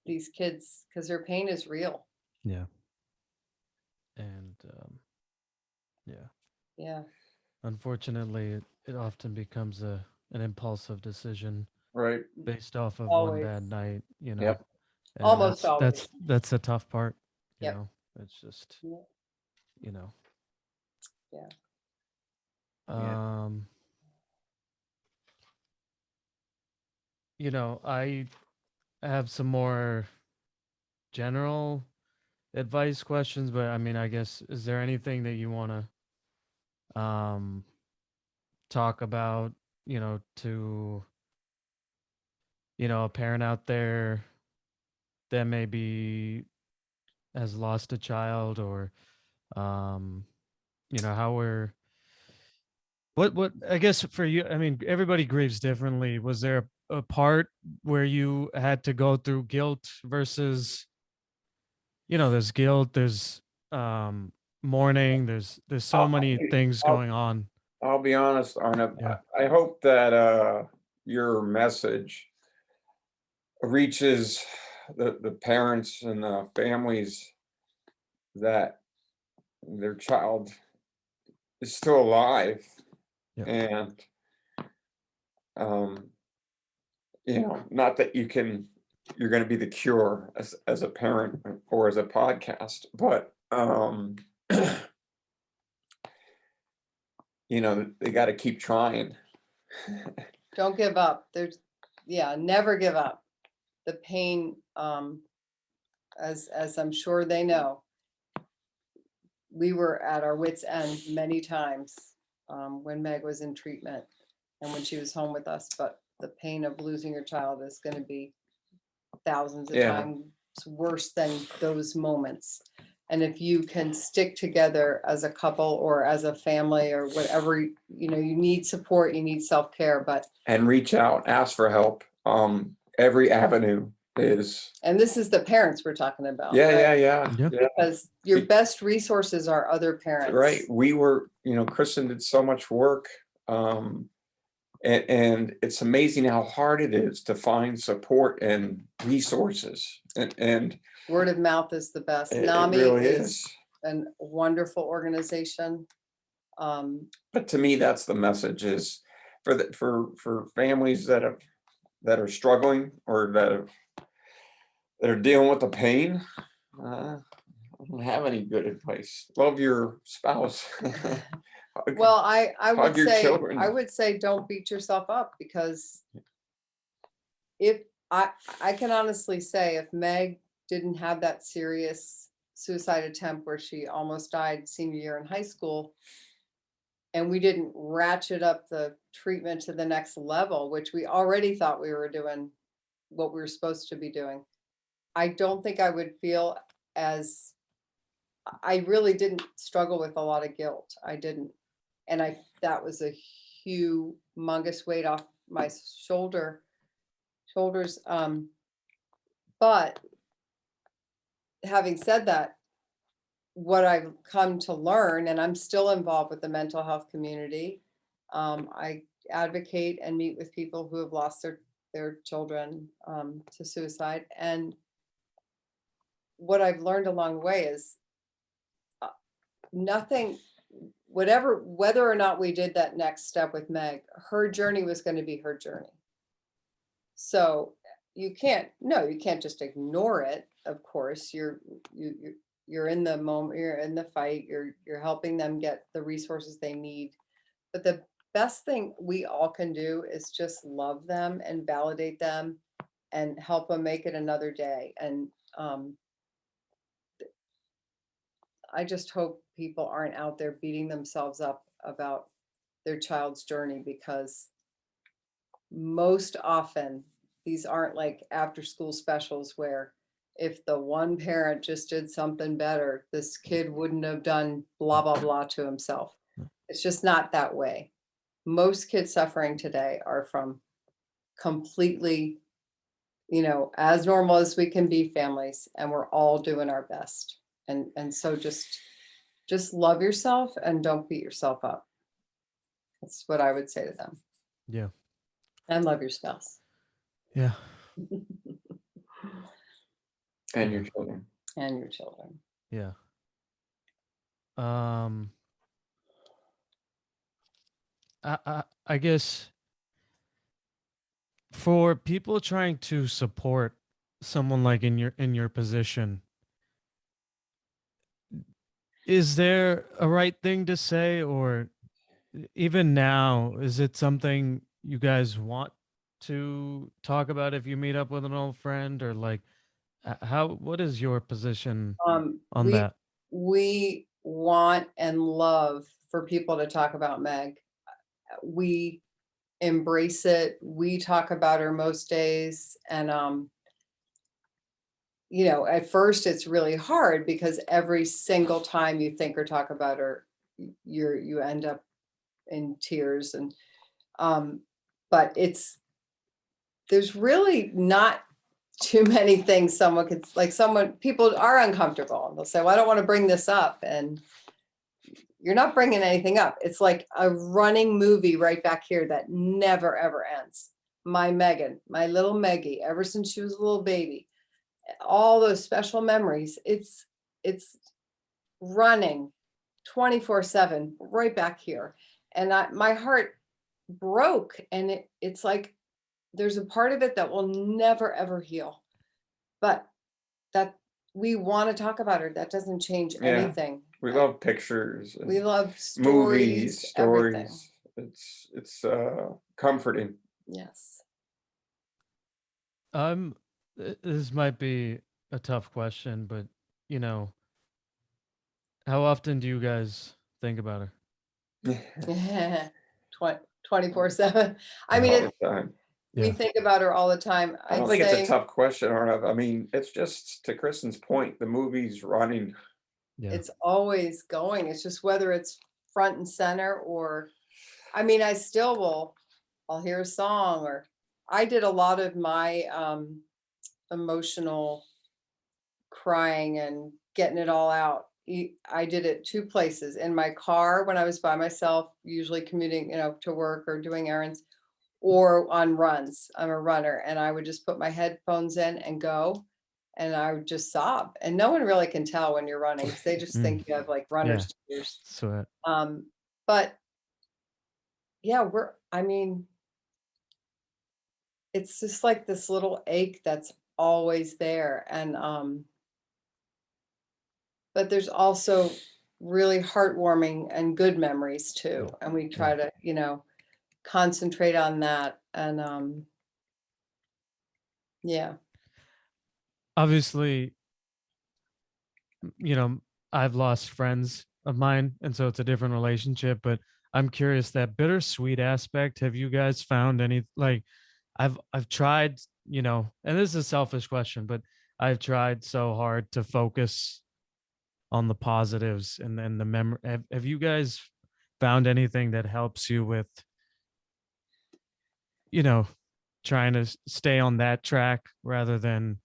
these kids because their pain is real. Yeah. And yeah, Yeah. unfortunately, it often becomes an impulsive decision Right. based off of one Always. bad night, Yep. and Almost always. that's the tough part, Yep. it's just, Yeah. you know, Yeah. um, I have some more general advice questions, but I mean, I guess, is there anything that you want to talk about, to, a parent out there that maybe has lost a child, or how we're what I guess for you, I mean, everybody grieves differently. Was there a part where you had to go through guilt versus, there's guilt, there's mourning, there's so I'll, many things I'll, going on. I'll be honest, Arnab. Yeah. I hope that your message reaches the parents and the families that their child is still alive, Yeah. and um, not that you're going to be the cure as a parent or as a podcast, but they got to keep trying. Don't give up. Never give up. The pain, as I'm sure they know, we were at our wits' end many times when Meg was in treatment and when she was home with us. But the pain of losing your child is going to be thousands of times worse than those moments. And if you can stick together as a couple or as a family or whatever, you need support, you need self-care, and reach out, ask for help. Every avenue is. And this is the parents we're talking about. Yeah. Yeah. Because your best resources are other parents. Right. We were, Kristen did so much work. And it's amazing how hard it is to find support and resources. And word of mouth is the best. it NAMI really is a wonderful organization. But to me, that's the message: is for families that are struggling or that are dealing with the pain. I don't have any good advice. Love your spouse. Well, I would your say children. I would say don't beat yourself up, because if I can honestly say if Meg didn't have that serious suicide attempt where she almost died senior year in high school, and we didn't ratchet up the treatment to the next level, which we already thought we were doing what we were supposed to be doing, I don't think I would feel as, I really didn't struggle with a lot of guilt. I didn't. And that was a humongous weight off my shoulders. But having said that, what I've come to learn, and I'm still involved with the mental health community. I advocate and meet with people who have lost their children to suicide. And what I've learned along the way is nothing, whether or not we did that next step with Meg, her journey was going to be her journey. So you can't just ignore it. Of course, you're in the moment, you're in the fight, you're helping them get the resources they need. But the best thing we all can do is just love them and validate them and help them make it another day. And I just hope people aren't out there beating themselves up about their child's journey, because most often these aren't like after school specials where if the one parent just did something better, this kid wouldn't have done blah, blah, blah to himself. It's just not that way. Most kids suffering today are from completely, as normal as we can be families, and we're all doing our best. And so just love yourself and don't beat yourself up. That's what I would say to them. Yeah. And love your spouse. Yeah. And your children. And your children. Yeah. I guess for people trying to support someone like in your position, is there a right thing to say, or even now, is it something you guys want to talk about if you meet up with an old friend, or like what is your position on We that? we want and love for people to talk about Meg. We embrace it. We talk about her most days. And at first it's really hard because every single time you think or talk about her, you end up in tears. And but there's really not too many things someone could, people are uncomfortable and they'll say, well, I don't want to bring this up. And you're not bringing anything up. It's like a running movie right back here that never, ever ends. My Megan, my little Meggie, ever since she was a little baby, all those special memories, it's running 24/7 right back here. And my heart broke, and it's like, there's a part of it that will never, ever heal. But that we want to talk about her. That doesn't change anything. We love pictures. We love movies, everything. stories. It's comforting. Yes. This might be a tough question, but how often do you guys think about her? 24/7. I All mean, the time. we think about her all the time. I don't think it's a tough question, Arnav. I mean, it's just to Kristen's point, the movie's running. Yeah. It's always going. It's just whether it's front and center or, I mean, I still I'll hear a song, or I did a lot of my emotional crying and getting it all out. I did it two places: in my car when I was by myself, usually commuting, to work or doing errands, or on runs. I'm a runner, and I would just put my headphones in and go, and I would just sob. And no one really can tell when you're running, because they just think you have like runner's tears. Sweat. But yeah, it's just like this little ache that's always there. And but there's also really heartwarming and good memories too. And we try to, concentrate on that. And yeah. Obviously, I've lost friends of mine, and so it's a different relationship, but I'm curious, that bittersweet aspect, have you guys found any, like, I've tried, and this is a selfish question, but I've tried so hard to focus on the positives and then the memory. Have you guys found anything that helps you with, trying to stay on that track rather than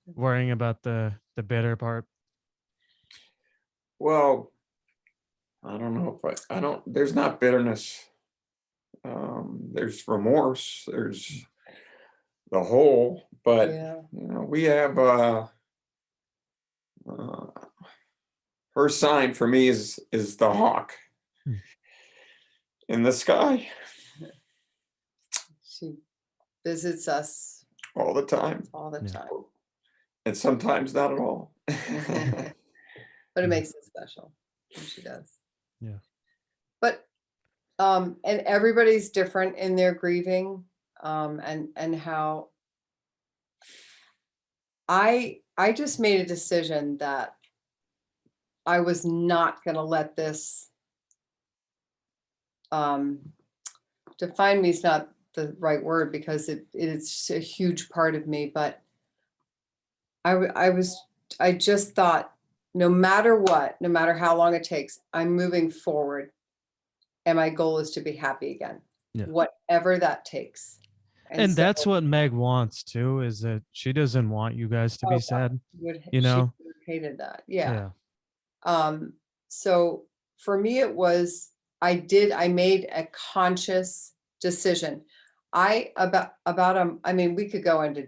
worrying about the bitter part? Well, I don't know if there's not bitterness. There's remorse, there's the hole, but we have her sign for me is the hawk in the sky. She visits us all the time. And sometimes not at all. But it makes it special when she does. Yeah. But and everybody's different in their grieving, and how I just made a decision that I was not going to let this define me is not the right word, because it's a huge part of me, but I just thought, no matter what, no matter how long it takes, I'm moving forward. And my goal is to be happy again, Yeah. whatever that takes. And so, that's what Meg wants too, is that she doesn't want you guys to be oh, sad, she you know? hated that. Yeah. Yeah. So for me, it was, I made a conscious decision. I mean, we could go into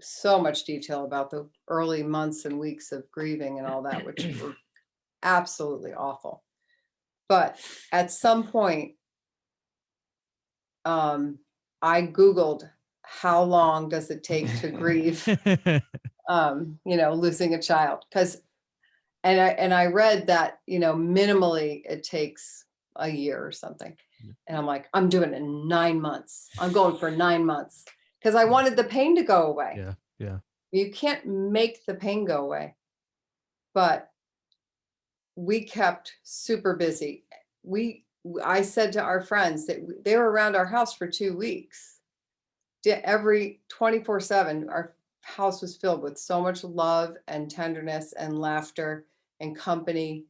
so much detail about the early months and weeks of grieving and all that, which were absolutely awful. But at some point, I Googled how long does it take to grieve, losing a child. And I read that, minimally it takes a year or something. And I'm like, I'm doing it in 9 months. I'm going for 9 months because I wanted the pain to go away. Yeah. Yeah. You can't make the pain go away. But we kept super busy. I said to our friends that they were around our house for 2 weeks. Every 24/7, our house was filled with so much love and tenderness and laughter and company.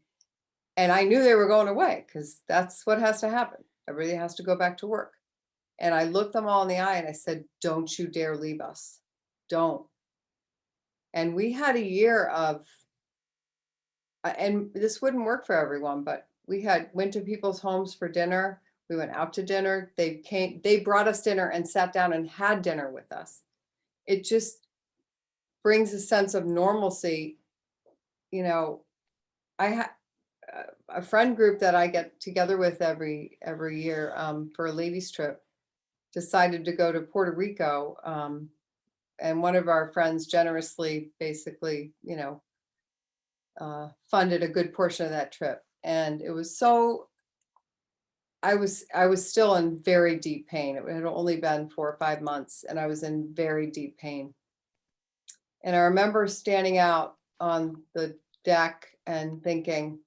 And I knew they were going away because that's what has to happen. Everybody has to go back to work. And I looked them all in the eye and I said, don't you dare leave us. Don't. And we had a year of, and this wouldn't work for everyone, but went to people's homes for dinner. We went out to dinner. They brought us dinner and sat down and had dinner with us. It just brings a sense of normalcy. I had a friend group that I get together with every year for a ladies trip decided to go to Puerto Rico. And one of our friends generously, basically, funded a good portion of that trip. And it was so, I was still in very deep pain. It had only been 4 or 5 months and I was in very deep pain. And I remember standing out on the deck and thinking,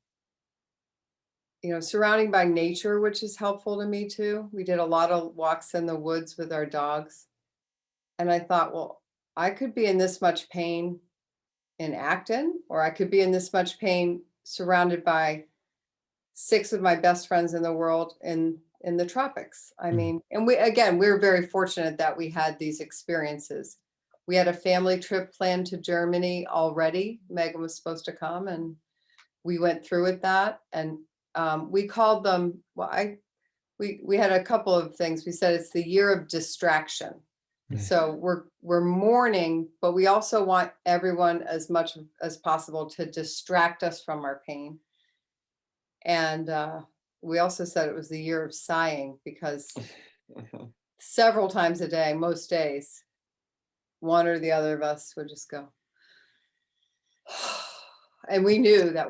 surrounding by nature, which is helpful to me too. We did a lot of walks in the woods with our dogs. And I thought, well, I could be in this much pain in Acton, or I could be in this much pain surrounded by 6 of my best friends in the world in the tropics. I mean, and we were very fortunate that we had these experiences. We had a family trip planned to Germany already. Megan was supposed to come and we went through with that. And we called them, we had a couple of things. We said it's the year of distraction. So we're mourning, but we also want everyone as much as possible to distract us from our pain. And we also said it was the year of sighing because several times a day, most days, one or the other of us would just go. And we knew that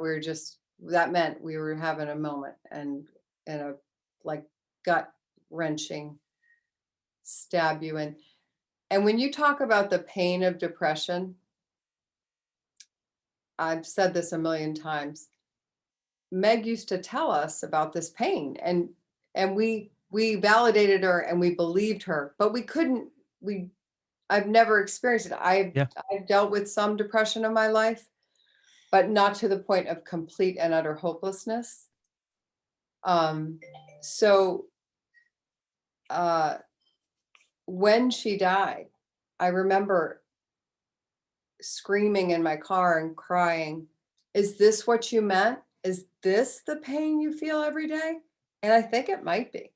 that meant we were having a moment and a like gut wrenching stab you in. And when you talk about the pain of depression, I've said this a million times. Meg used to tell us about this pain and we validated her and we believed her, but I've never experienced it. I've dealt with some depression in my life, but not to the point of complete and utter hopelessness. So when she died, I remember screaming in my car and crying, is this what you meant? Is this the pain you feel every day? And I think it might be.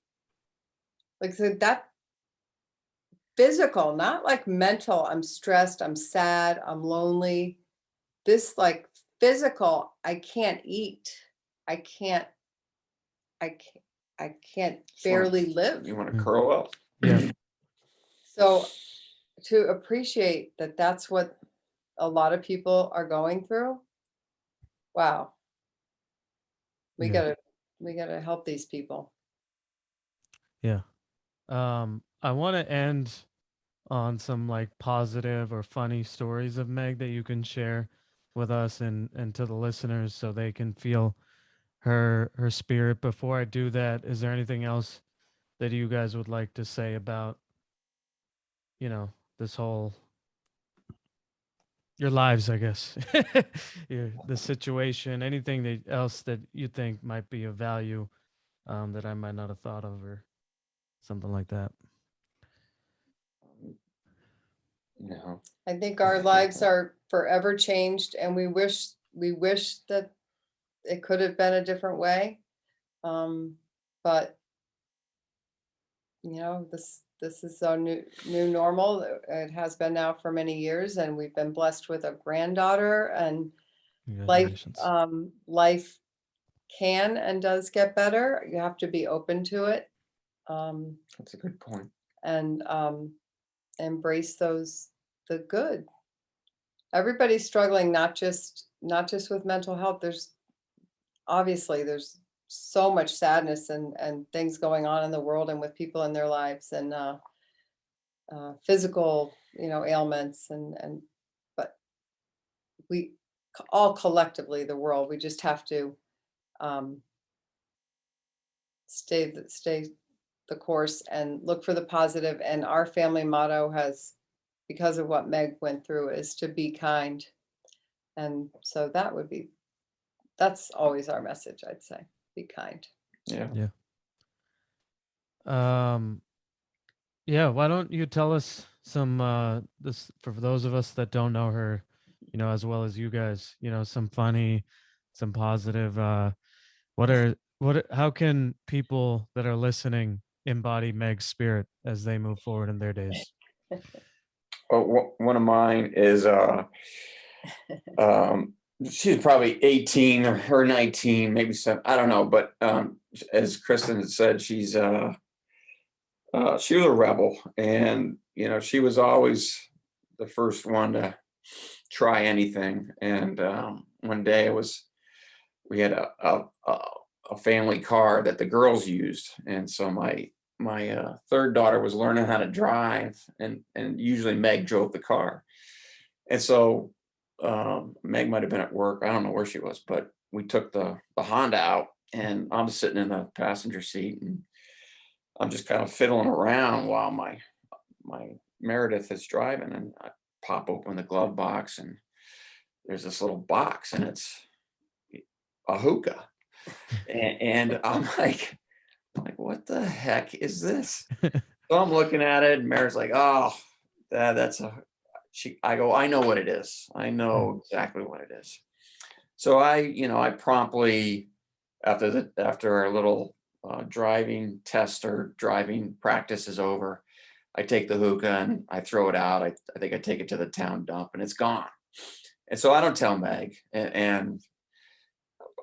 Like, so that physical, not like mental, I'm stressed, I'm sad, I'm lonely. This like physical, I can't eat. I can't barely live. You want to curl up? Yeah. So to appreciate that that's what a lot of people are going through. Wow. We gotta help these people. Yeah. I want to end on some like positive or funny stories of Meg that you can share with us and to the listeners so they can feel her spirit. Before I do that, is there anything else that you guys would like to say about, this whole your lives, I guess. The situation, anything else that you think might be of value, that I might not have thought of, or something like that. No. I think our lives are forever changed, and we wish that it could have been a different way. But this is our new normal. It has been now for many years, and we've been blessed with a granddaughter, and life Congratulations. life can and does get better. You have to be open to it, That's a good point. and embrace the good. Everybody's struggling, not just with mental health. There's so much sadness and things going on in the world and with people in their lives, and physical, ailments, and but we all collectively, the world, we just have to um, stay the course and look for the positive. And our family motto has, because of what Meg went through, is to be kind. And so that's always our message, I'd say. Be kind. Yeah. Yeah. Um, yeah, why don't you tell us some this for those of us that don't know her, as well as you guys, some funny, some positive how can people that are listening embody Meg's spirit as they move forward in their days? Well, one of mine is um, she was probably 18 or 19, maybe some, I don't know. But as Kristen had said, she was a rebel, and she was always the first one to try anything. And one day we had a family car that the girls used, and so my third daughter was learning how to drive, and usually Meg drove the car. And so Meg might have been at work. I don't know where she was, but we took the Honda out, and I'm sitting in the passenger seat, and I'm just kind of fiddling around while my Meredith is driving, and I pop open the glove box, and there's this little box, and it's a hookah. And I'm like, what the heck is this? So I'm looking at it, and Mary's like, oh, that's I go, I know what it is. I know exactly what it is. So I promptly, after our little driving test or driving practice is over, I take the hookah and I throw it out. I think I take it to the town dump, and it's gone. And so I don't tell Meg, and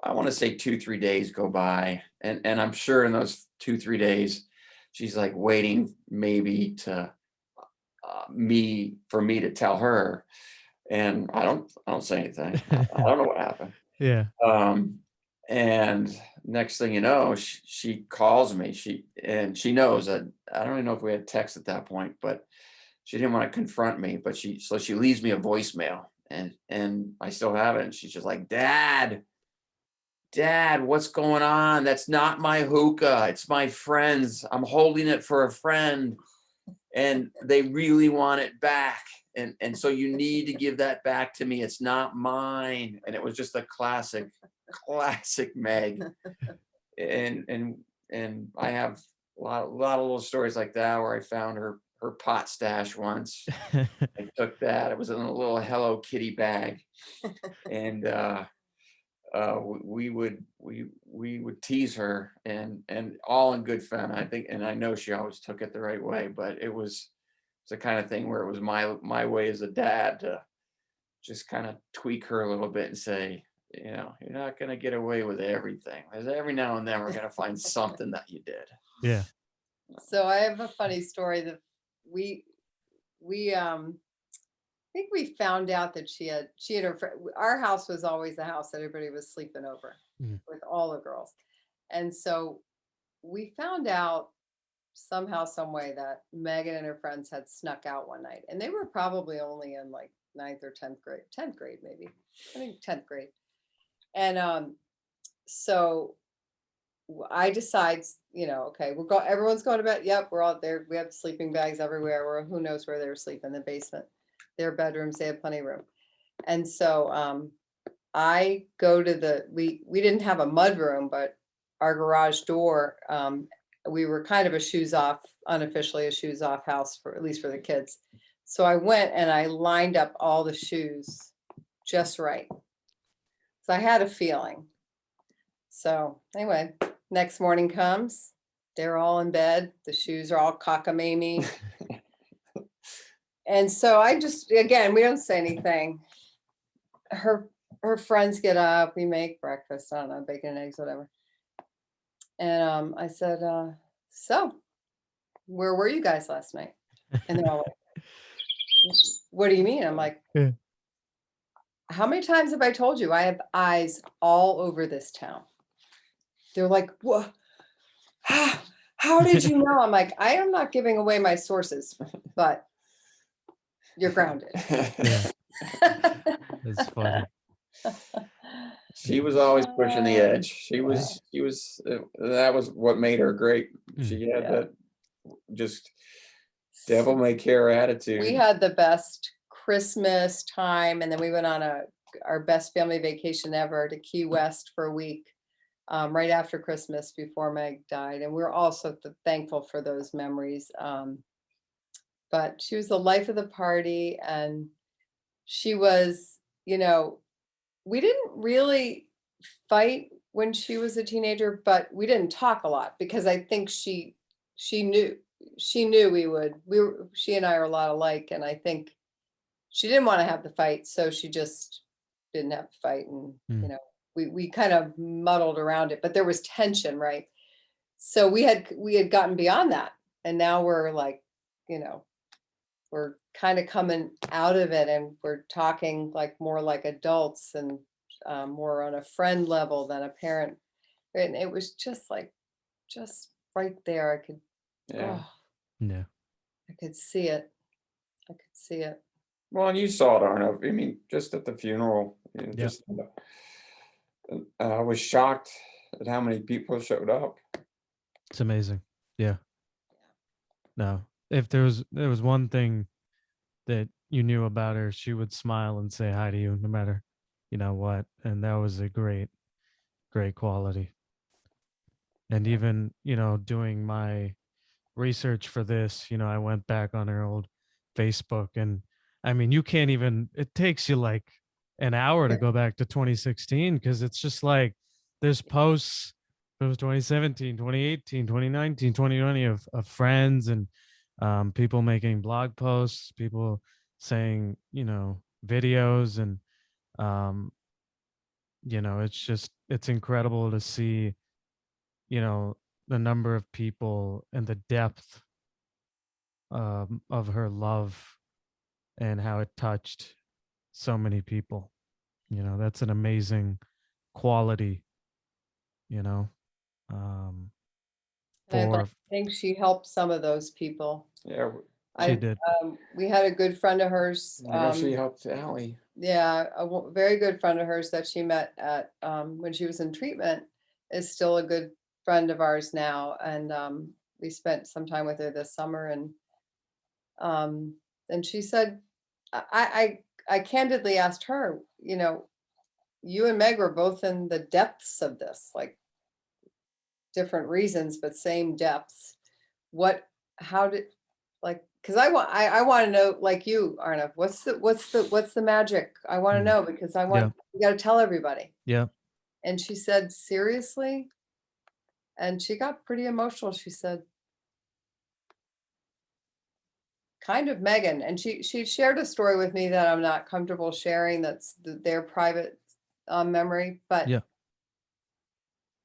I want to say 2-3 days go by, and I'm sure in those 2-3 days, she's like waiting maybe to for me to tell her, and I don't say anything. I don't know what happened. Yeah. And next thing you know, she calls me. She knows that I don't even know if we had text at that point, but she didn't want to confront me. But she leaves me a voicemail, and I still have it. And she's just like, Dad, what's going on? That's not my hookah. It's my friend's. I'm holding it for a friend, and they really want it back. And so you need to give that back to me. It's not mine. And it was just a classic Meg. And I have a lot of little stories like that, where I found her pot stash once. I took that. It was in a little Hello Kitty bag. And we would tease her, and all in good fun, I think. And I know she always took it the right way, but it was the kind of thing where it was my way as a dad to just kind of tweak her a little bit and say, you're not going to get away with everything. There's every now and then we're going to find something that you did. Yeah. So I have a funny story that we I think we found out that she had her our house was always the house that everybody was sleeping over with all the girls. And so we found out somehow, some way, that Megan and her friends had snuck out one night, and they were probably only in like 9th or 10th grade, maybe. I think 10th grade. And so I decide, okay, everyone's going to bed. Yep, we're all there. We have sleeping bags everywhere. Who knows where they were sleeping, in the basement, their bedrooms, they had plenty of room. And so I go to we didn't have a mud room, but our garage door, we were kind of a shoes off, unofficially a shoes off house, for at least for the kids. So I went and I lined up all the shoes just right. So I had a feeling. So anyway, next morning comes, they're all in bed, the shoes are all cockamamie. And so I just, again, we don't say anything. Her friends get up, we make breakfast, I don't know, bacon and eggs, whatever. And I said, so where were you guys last night? And they're all like, what do you mean? I'm like, Yeah. how many times have I told you I have eyes all over this town? They're like, what? How did you know? I'm like, I am not giving away my sources, but you're grounded. Yeah. That's funny. She was always pushing the edge. She was, that was what made her great. She had Yeah. that just devil may care attitude. We had the best Christmas time, and then we went on our best family vacation ever to Key West for a week, right after Christmas, before Meg died. And we're also thankful for those memories. But she was the life of the party, and she was, we didn't really fight when she was a teenager, but we didn't talk a lot because I think she knew she and I are a lot alike, and I think she didn't want to have the fight, so she just didn't have the fight. And we kind of muddled around it, but there was tension, right? So we had gotten beyond that, and now we're like, we're kind of coming out of it, and we're talking like more like adults, and more on a friend level than a parent. And it was just right there. I could, Yeah. Yeah. I could see it. I could see it. Well, and you saw it, Arno. I mean, just at the funeral, Yeah. just I was shocked at how many people showed up. It's amazing. Yeah. No, if there was one thing that you knew about her, she would smile and say hi to you no matter, what. And that was a great quality. And even, doing my research for this, I went back on her old Facebook, and I mean, you can't even, it takes you like an hour to go back to 2016, because it's just like there's posts from 2017, 2018, 2019, 2020 of friends, and people making blog posts, people saying, videos, and um, it's incredible to see, the number of people and the depth of her love and how it touched so many people. That's an amazing quality, you know, um, And I for think she helped some of those people. Yeah, she did. We had a good friend of hers. I know she helped Allie. Yeah, very good friend of hers that she met at when she was in treatment is still a good friend of ours now, and we spent some time with her this summer, and she said, I candidly asked her, you and Meg were both in the depths of this, like different reasons, but same depths. How did, like, because I want to know, like you, Arnav, what's the magic? I want to know, because you got to tell everybody. Yeah. And she said, seriously? And she got pretty emotional. She said, kind of Megan. And she shared a story with me that I'm not comfortable sharing. That's their private memory. But Yeah.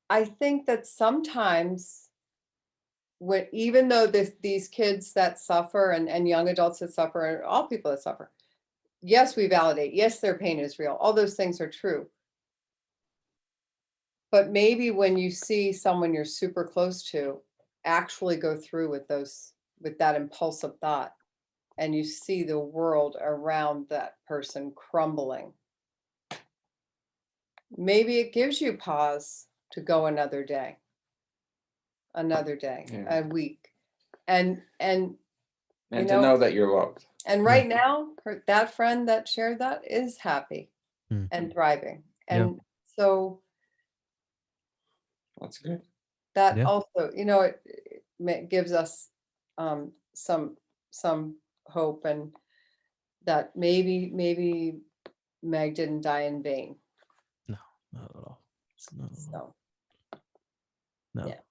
I think that sometimes even though these kids that suffer, and young adults that suffer, and all people that suffer, yes, we validate, yes, their pain is real. All those things are true. But maybe when you see someone you're super close to actually go through with that impulsive thought, and you see the world around that person crumbling, maybe it gives you pause to go another day, Yeah. a week, and to know that you're loved. And right now, that friend that shared that is happy Mm. and thriving. Yeah. And so That's good. that Yeah. also, it gives us some hope, and that maybe Meg didn't die in vain. No, not at all. Not at all. So No. yeah.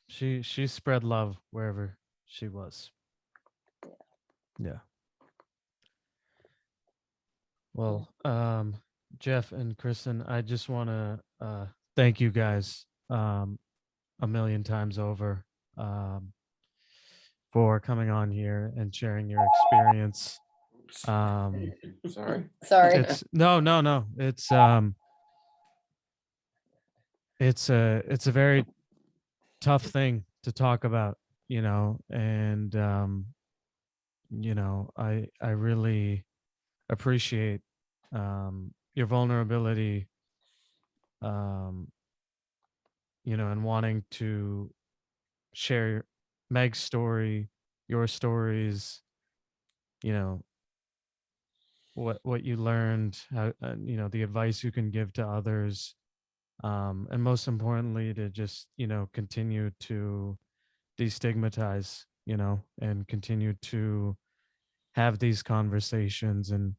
She spread love wherever she was. Yeah. Well, Jeff and Kristen, I just want to thank you guys a million times over um, for coming on here and sharing your experience. Sorry. Sorry. It's no. It's a very tough thing to talk about, and I really appreciate your vulnerability, um, and wanting to share Meg's story, your stories, you know, what you learned, how, the advice you can give to others, and most importantly, to just continue to destigmatize, and continue to have these conversations and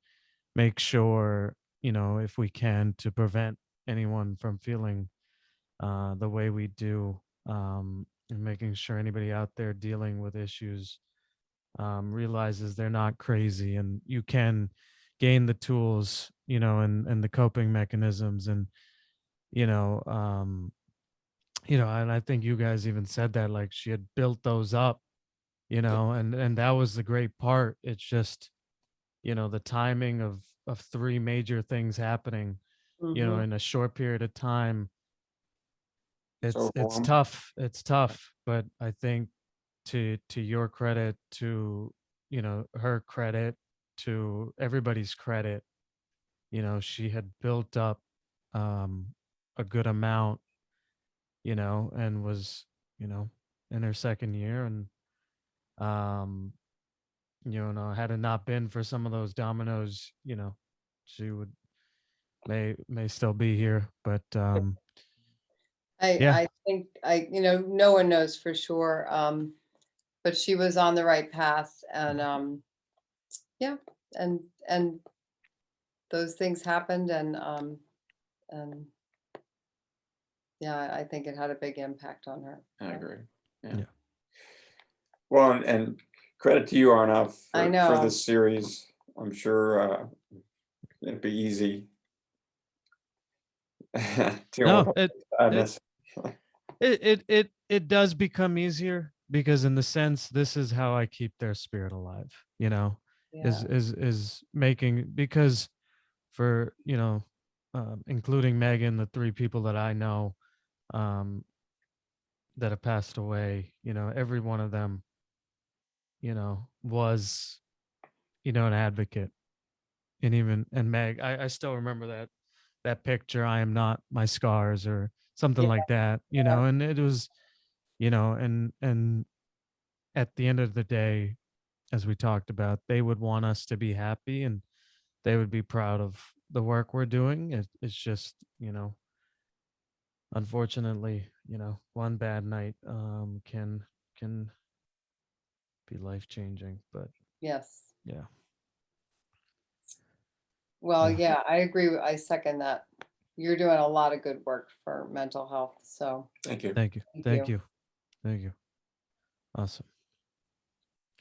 make sure, if we can, to prevent anyone from feeling the way we do, and making sure anybody out there dealing with issues realizes they're not crazy, and you can gain the tools, and the coping mechanisms, and you know um and I think you guys even said that, like, she had built those up, and that was the great part. It's just, the timing of three major things happening, Mhm. in a short period of time. So It's tough, but I think, to your credit, to her credit, to everybody's credit, she had built up um a good amount, and was, in her second year, and um had it not been for some of those dominoes, she would may still be here, but yeah. I think no one knows for sure, but she was on the right path, and yeah, and those things happened, and yeah, I think it had a big impact on her. I agree. Yeah. Yeah. Well, and credit to you, Arnav, I for know. this series. I'm sure it'd be easy. Dealing No, with sadness. it does become easier, because in the sense, this is how I keep their spirit alive, is Yeah. is making, because for, including Megan, the three people that I know um that have passed away, every one of them, was, an advocate. And Meg, I still remember that picture, "I am not my scars," or something Yeah. like that, and it was, and at the end of the day, as we talked about, they would want us to be happy, and they would be proud of the work we're doing. It's just, unfortunately, one bad night can be life changing. But Yes. yeah. Well, Yeah. yeah, I agree. I second that. You're doing a lot of good work for mental health. So Thank you. Thank you. thank Thank you. you. Thank you. Awesome.